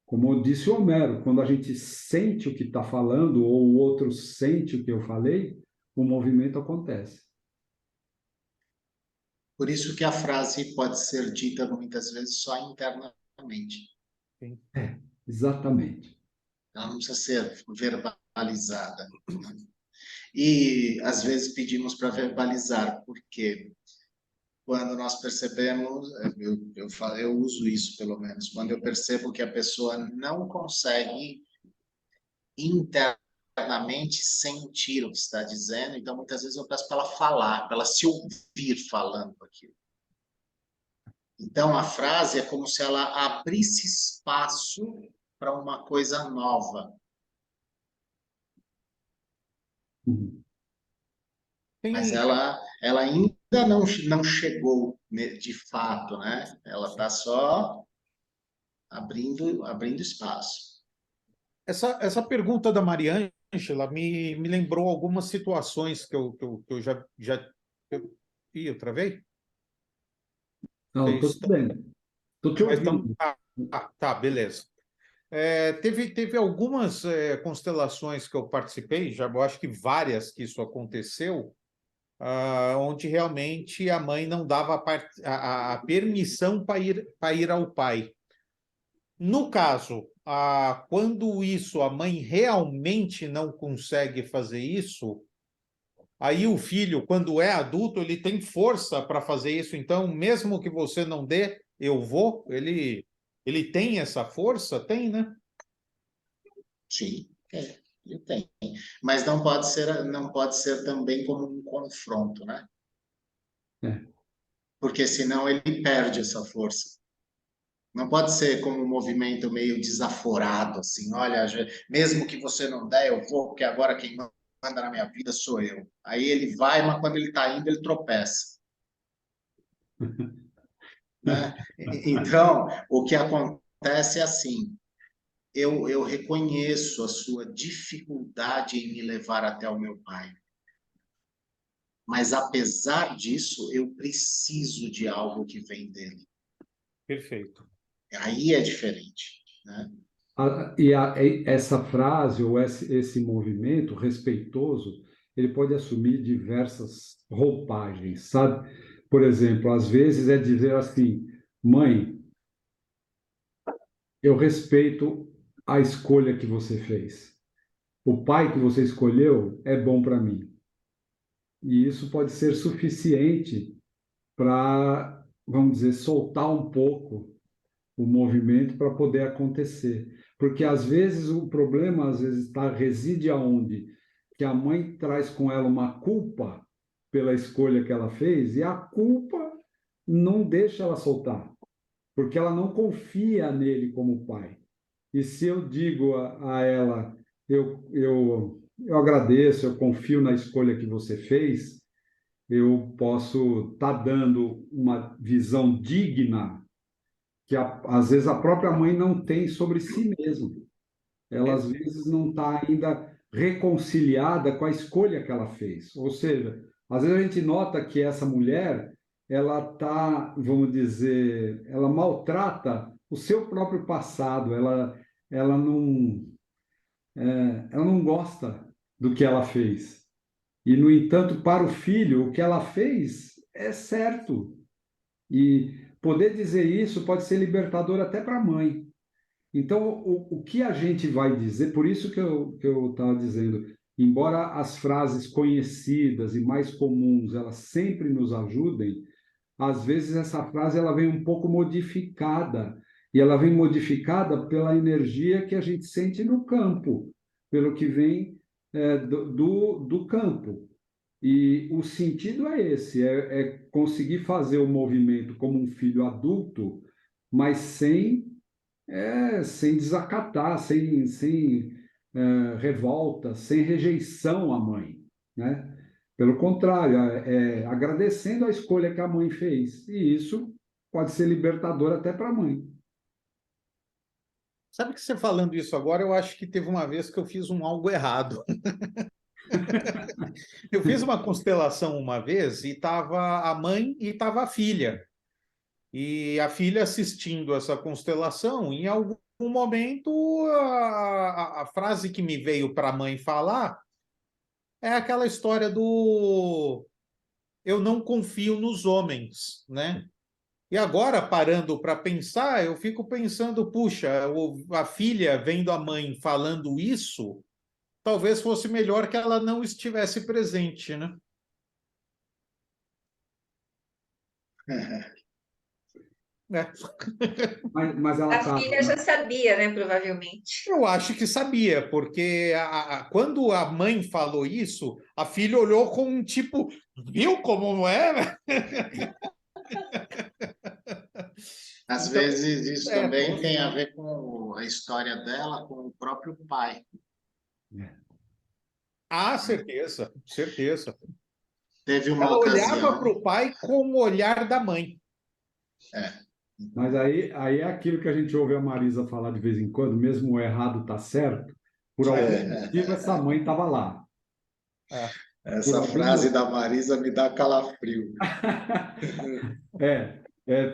Como disse o Homero, quando a gente sente o que está falando ou o outro sente o que eu falei, o movimento acontece. Por isso que a frase pode ser dita muitas vezes só internamente. Sim. Exatamente. Ela não precisa ser verbalizada. E às vezes pedimos para verbalizar, porque quando nós percebemos, eu uso isso pelo menos, quando eu percebo que a pessoa não consegue internamente sentir o que está dizendo, então muitas vezes eu peço para ela falar, para ela se ouvir falando aquilo. Então a frase é como se ela abrisse espaço para uma coisa nova. Mas ela ainda não chegou de fato, né? Ela está só abrindo espaço. Essa pergunta da Mariângela me lembrou algumas situações que eu já. Eu travei? Não, estou te vendo. Estou te Mas ouvindo. tá, beleza. Teve algumas constelações que eu participei, já eu acho que várias que isso aconteceu, onde realmente a mãe não dava a permissão para ir ao pai. No caso, quando a mãe realmente não consegue fazer isso, aí o filho, quando é adulto, ele tem força para fazer isso. Então, mesmo que você não dê, eu vou. Ele tem essa força? Tem, né? Sim, ele tem. Mas não pode ser também como um confronto, né? É. Porque senão ele perde essa força. Não pode ser como um movimento meio desaforado, assim, olha, mesmo que você não der, eu vou, porque agora quem manda na minha vida sou eu. Aí ele vai, mas quando ele está indo, ele tropeça. Né? Então, o que acontece é assim, eu reconheço a sua dificuldade em me levar até o meu pai. Mas, apesar disso, eu preciso de algo que vem dele. Perfeito. Aí é diferente, né? Essa frase ou esse movimento respeitoso, ele pode assumir diversas roupagens, sabe? Por exemplo, às vezes é dizer assim: mãe, eu respeito a escolha que você fez. O pai que você escolheu é bom para mim. E isso pode ser suficiente para, vamos dizer, soltar um pouco o movimento para poder acontecer. Porque às vezes o problema reside aonde que a mãe traz com ela uma culpa pela escolha que ela fez e a culpa não deixa ela soltar, porque ela não confia nele como pai. E se eu digo a ela, eu agradeço, eu confio na escolha que você fez, eu posso estar dando uma visão digna que às vezes a própria mãe não tem sobre si mesma. Ela às vezes não está ainda reconciliada com a escolha que ela fez. Ou seja, às vezes a gente nota que essa mulher, ela está, vamos dizer, ela maltrata o seu próprio passado. Ela não, ela não gosta do que ela fez. E, no entanto, para o filho, o que ela fez é certo. E poder dizer isso pode ser libertador até para a mãe. Então, o que a gente vai dizer, por isso que eu estava dizendo, embora as frases conhecidas e mais comuns, elas sempre nos ajudem, às vezes essa frase ela vem um pouco modificada, e ela vem modificada pela energia que a gente sente no campo, pelo que vem do campo. E o sentido é esse, é conseguir fazer o movimento como um filho adulto, mas sem desacatar, sem revolta, sem rejeição à mãe, né? Pelo contrário, agradecendo a escolha que a mãe fez. E isso pode ser libertador até para a mãe. Sabe que você falando isso agora, eu acho que teve uma vez que eu fiz algo errado. Eu fiz uma constelação uma vez e estava a mãe e estava a filha. E a filha assistindo essa constelação, em algum momento, a frase que me veio para a mãe falar é aquela história do eu não confio nos homens, né? E agora, parando para pensar, eu fico pensando, puxa, a filha vendo a mãe falando isso, talvez fosse melhor que ela não estivesse presente, né? É. Mas ela A está. filha já sabia, né? Provavelmente. Eu acho que sabia, porque quando a mãe falou isso, a filha olhou com um tipo, viu como não é? Às Então, vezes isso também tô- tem a ver com a história dela, com o próprio pai. certeza, certeza. Teve uma Ela olhava para ocasião, o pai com o olhar da mãe. Mas aí é aquilo que a gente ouve a Marisa falar de vez em quando, mesmo o errado está certo, por algum motivo essa mãe estava lá. É. Por essa algum frase motivo. da Marisa me dá calafrio.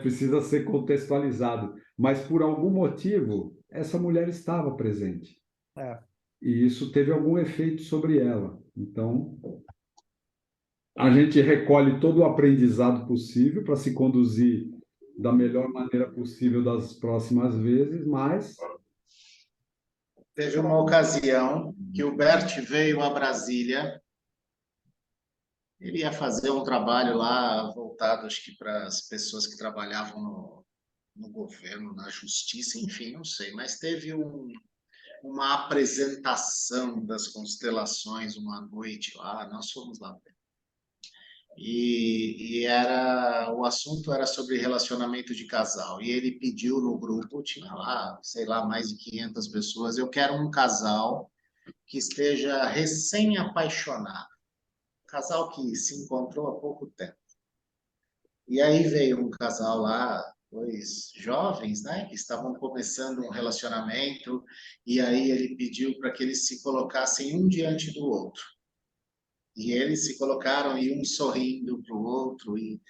Precisa ser contextualizado. Mas por algum motivo, essa mulher estava presente. É. E isso teve algum efeito sobre ela. Então, A gente recolhe todo o aprendizado possível para se conduzir da melhor maneira possível das próximas vezes, mas Teve uma ocasião que o Bert veio a Brasília. Ele ia fazer um trabalho lá voltado, acho que para as pessoas que trabalhavam no governo, na justiça, enfim, não sei. Mas teve uma apresentação das constelações uma noite lá, nós fomos lá. O assunto era sobre relacionamento de casal. E ele pediu no grupo, tinha lá, sei lá, mais de 500 pessoas, eu quero um casal que esteja recém-apaixonado. Casal que se encontrou há pouco tempo. E aí veio um casal lá, dois jovens, né, que estavam começando um relacionamento, e aí ele pediu para que eles se colocassem um diante do outro. E eles se colocaram, e um sorrindo para o outro, e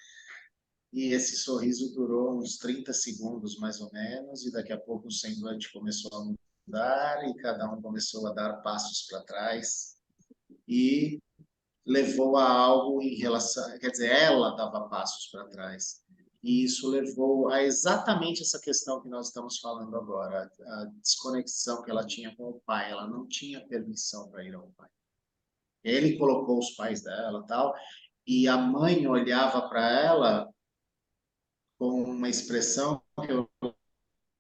esse sorriso durou uns 30 segundos, mais ou menos, e daqui a pouco o semblante começou a mudar, e cada um começou a dar passos para trás, e levou a algo em relação, quer dizer, ela dava passos para trás. E isso levou a exatamente essa questão que nós estamos falando agora, a desconexão que ela tinha com o pai. Ela não tinha permissão para ir ao pai. Ele colocou os pais dela, tal, e a mãe olhava para ela com uma expressão que eu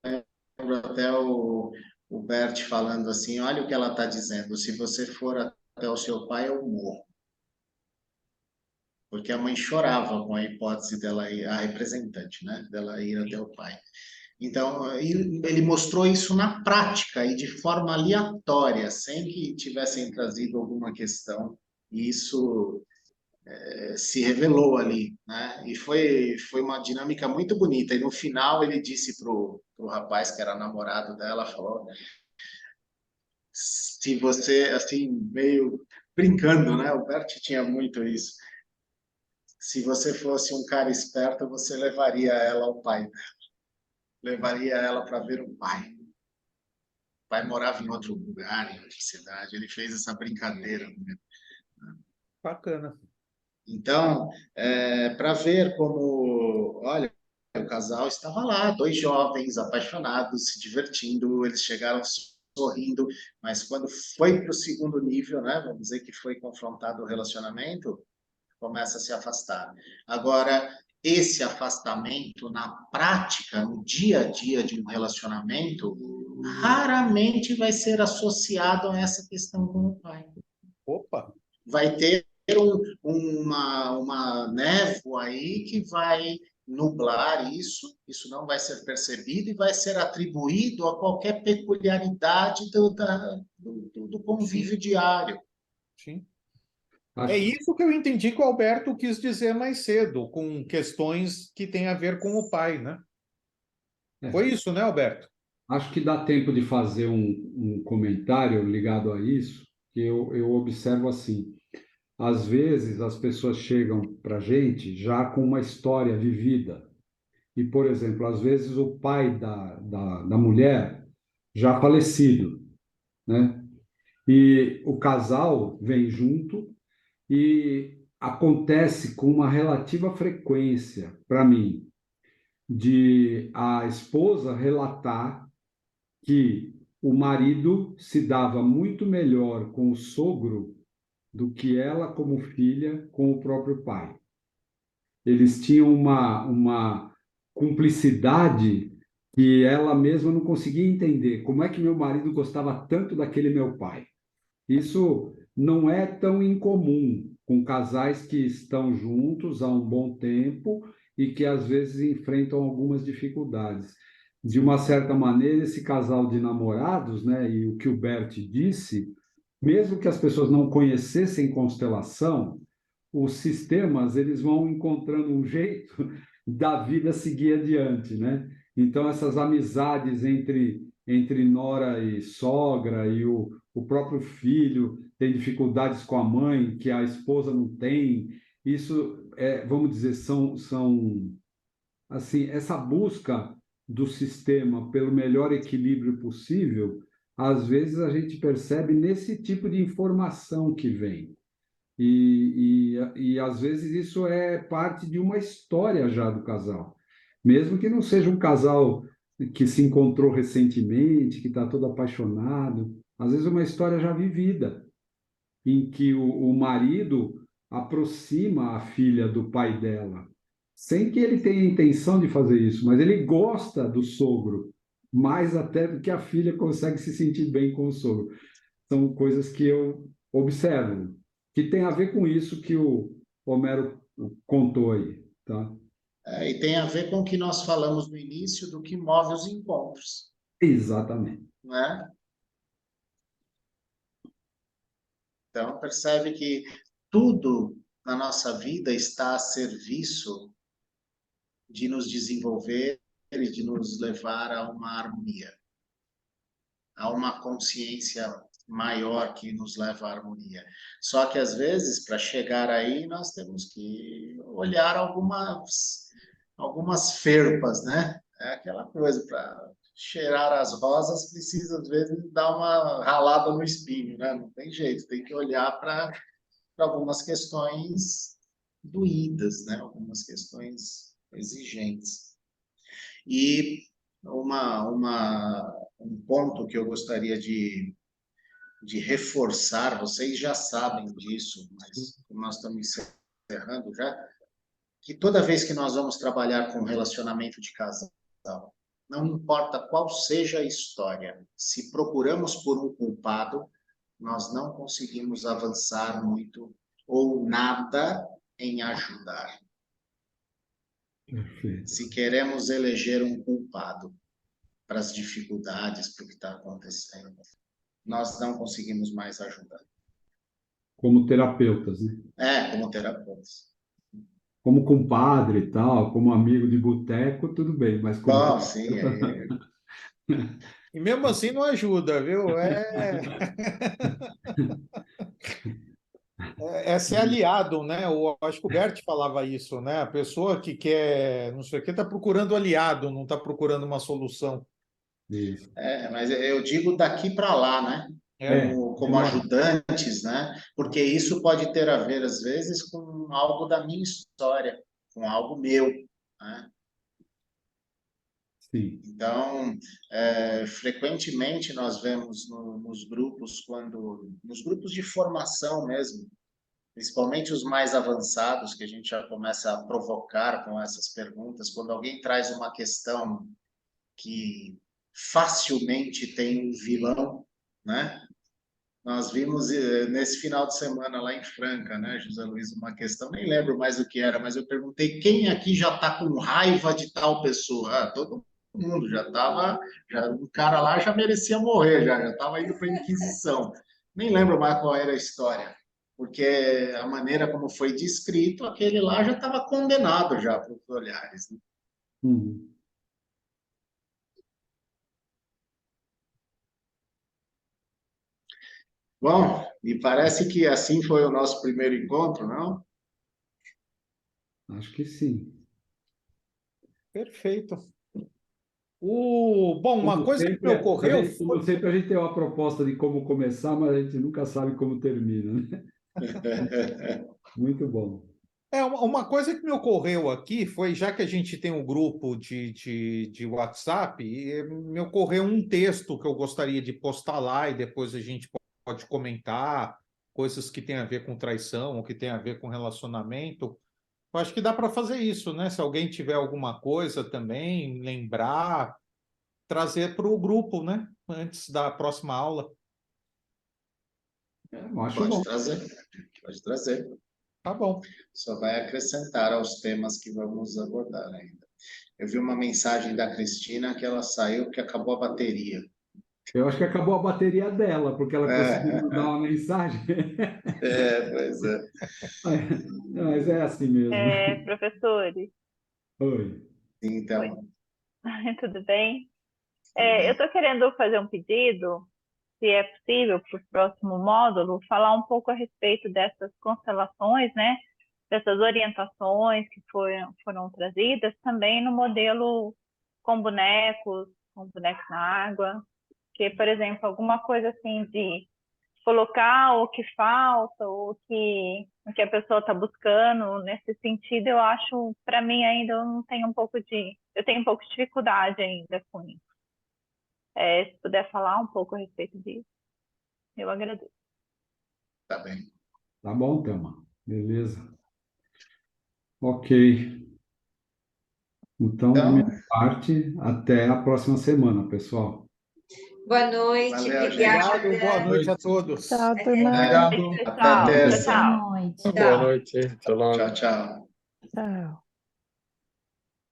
lembro até o Bert falando assim, olha o que ela está dizendo, se você for até o seu pai, eu morro. Porque a mãe chorava com a hipótese dela ir, a representante, né, dela ir até o pai. Então, ele mostrou isso na prática e de forma aleatória, sem que tivessem trazido alguma questão. E isso se revelou ali, né? E foi uma dinâmica muito bonita. E no final ele disse pro rapaz que era namorado dela, falou: se você, assim, meio brincando, né? O Bert tinha muito isso. Se você fosse um cara esperto, você levaria ela ao pai, levaria ela para ver o pai. O pai morava em outro lugar, em outra cidade. Ele fez essa brincadeira. Bacana. Então, para ver como, olha, o casal estava lá, dois jovens apaixonados, se divertindo, eles chegaram sorrindo, mas quando foi para o segundo nível, né, vamos dizer que foi confrontado o relacionamento, começa a se afastar. Agora, esse afastamento na prática, no dia a dia de um relacionamento, raramente vai ser associado a essa questão com o pai. Opa! Vai ter uma névoa aí que vai nublar isso não vai ser percebido e vai ser atribuído a qualquer peculiaridade do convívio diário. Sim. acho É isso que eu entendi que o Alberto quis dizer mais cedo, com questões que têm a ver com o pai, né? Foi isso, né, Alberto? Acho que dá tempo de fazer um comentário ligado a isso, que eu observo assim. Às vezes as pessoas chegam para a gente já com uma história vivida. E, por exemplo, às vezes o pai da mulher já falecido, né? E o casal vem junto e acontece com uma relativa frequência, para mim, de a esposa relatar que o marido se dava muito melhor com o sogro do que ela, como filha, com o próprio pai. Eles tinham uma cumplicidade que ela mesma não conseguia entender. Como é que meu marido gostava tanto daquele meu pai? Isso não é tão incomum com casais que estão juntos há um bom tempo e que às vezes enfrentam algumas dificuldades. De uma certa maneira, esse casal de namorados, né, e o que o Bert disse, mesmo que as pessoas não conhecessem constelação, os sistemas eles vão encontrando um jeito da vida seguir adiante, né? Então essas amizades entre nora e sogra e o próprio filho tem dificuldades com a mãe que a esposa não tem, isso vamos dizer, são assim, essa busca do sistema pelo melhor equilíbrio possível, às vezes a gente percebe nesse tipo de informação que vem. E às vezes isso é parte de uma história já do casal. Mesmo que não seja um casal que se encontrou recentemente, que está todo apaixonado, às vezes é uma história já vivida, em que o marido aproxima a filha do pai dela, sem que ele tenha intenção de fazer isso, mas ele gosta do sogro, mais até do que a filha consegue se sentir bem com o sogro. São coisas que eu observo, que tem a ver com isso que o Homero contou aí, tá? E tem a ver com o que nós falamos no início do que move os encontros, Exatamente. né? Então, percebe que tudo na nossa vida está a serviço de nos desenvolver e de nos levar a uma harmonia, a uma consciência maior que nos leva à harmonia. Só que, às vezes, para chegar aí, nós temos que olhar algumas ferpas, né? É aquela coisa, para cheirar as rosas, precisa, às vezes, dar uma ralada no espinho, né? Não tem jeito, tem que olhar para algumas questões doídas, né? Algumas questões exigentes. E um ponto que eu gostaria de reforçar, vocês já sabem disso, mas nós estamos encerrando já, que toda vez que nós vamos trabalhar com relacionamento de casal, não importa qual seja a história, se procuramos por um culpado, nós não conseguimos avançar muito ou nada em ajudar. Perfeito. Se queremos eleger um culpado para as dificuldades, para o que está acontecendo, nós não conseguimos mais ajudar. Como terapeutas, né? Como terapeutas. Como compadre e tal, como amigo de boteco, tudo bem, mas como Bom, sim, E mesmo assim não ajuda, viu? É ser aliado, né? Acho que o Bert falava isso, né? A pessoa que quer não sei o que está procurando aliado, não está procurando uma solução. Isso. mas eu digo daqui para lá, né? Como ajudantes, né? Porque isso pode ter a ver, às vezes, com algo da minha história, com algo meu, né? Sim. Então, frequentemente nós vemos nos grupos, nos grupos de formação mesmo, principalmente os mais avançados, que a gente já começa a provocar com essas perguntas, quando alguém traz uma questão que facilmente tem um vilão, né? Nós vimos nesse final de semana lá em Franca, né, José Luiz, uma questão, nem lembro mais o que era, mas eu perguntei quem aqui já está com raiva de tal pessoa? Todo mundo já estava, o cara lá já merecia morrer, já estava indo para a Inquisição. Nem lembro mais qual era a história, porque a maneira como foi descrito, aquele lá já estava condenado já para os olhares, né? Uhum. Bom, me parece que assim foi o nosso primeiro encontro, não? Acho que sim. Perfeito. Bom, uma Como coisa que me sempre, ocorreu como foi. sempre, a gente tem uma proposta de como começar, mas a gente nunca sabe como termina, né? Muito bom. Uma coisa que me ocorreu aqui foi, já que a gente tem um grupo de WhatsApp, me ocorreu um texto que eu gostaria de postar lá e depois a gente pode comentar coisas que têm a ver com traição, ou que têm a ver com relacionamento. Eu acho que dá para fazer isso, né? Se alguém tiver alguma coisa também, lembrar, trazer para o grupo, né? Antes da próxima aula. Eu acho Pode bom. trazer, pode trazer. Tá bom. Só vai acrescentar aos temas que vamos abordar ainda. Eu vi uma mensagem da Cristina que ela saiu porque acabou a bateria. Eu acho que acabou a bateria dela, porque ela conseguiu mandar uma mensagem. Pois é. Mas é assim mesmo. Professores, Oi. Então, tudo bem? Eu estou querendo fazer um pedido, se é possível, para o próximo módulo, falar um pouco a respeito dessas constelações, né? Dessas orientações que foram trazidas também no modelo com bonecos na água, que, por exemplo, alguma coisa assim de colocar o que falta, o que a pessoa está buscando nesse sentido, eu acho, para mim ainda eu tenho um pouco de dificuldade ainda com isso. Se puder falar um pouco a respeito disso, eu agradeço. Tá bem. Tá bom, Thelma. Beleza. Ok. Então, da minha parte, até a próxima semana, pessoal. Boa noite, Valeu, gente. obrigada. Obrigado, boa noite a todos. Tchau, turma. Obrigado. Pessoal, Até terça. tchau. Boa noite. Boa noite. Até logo. Tchau, tchau. Tchau.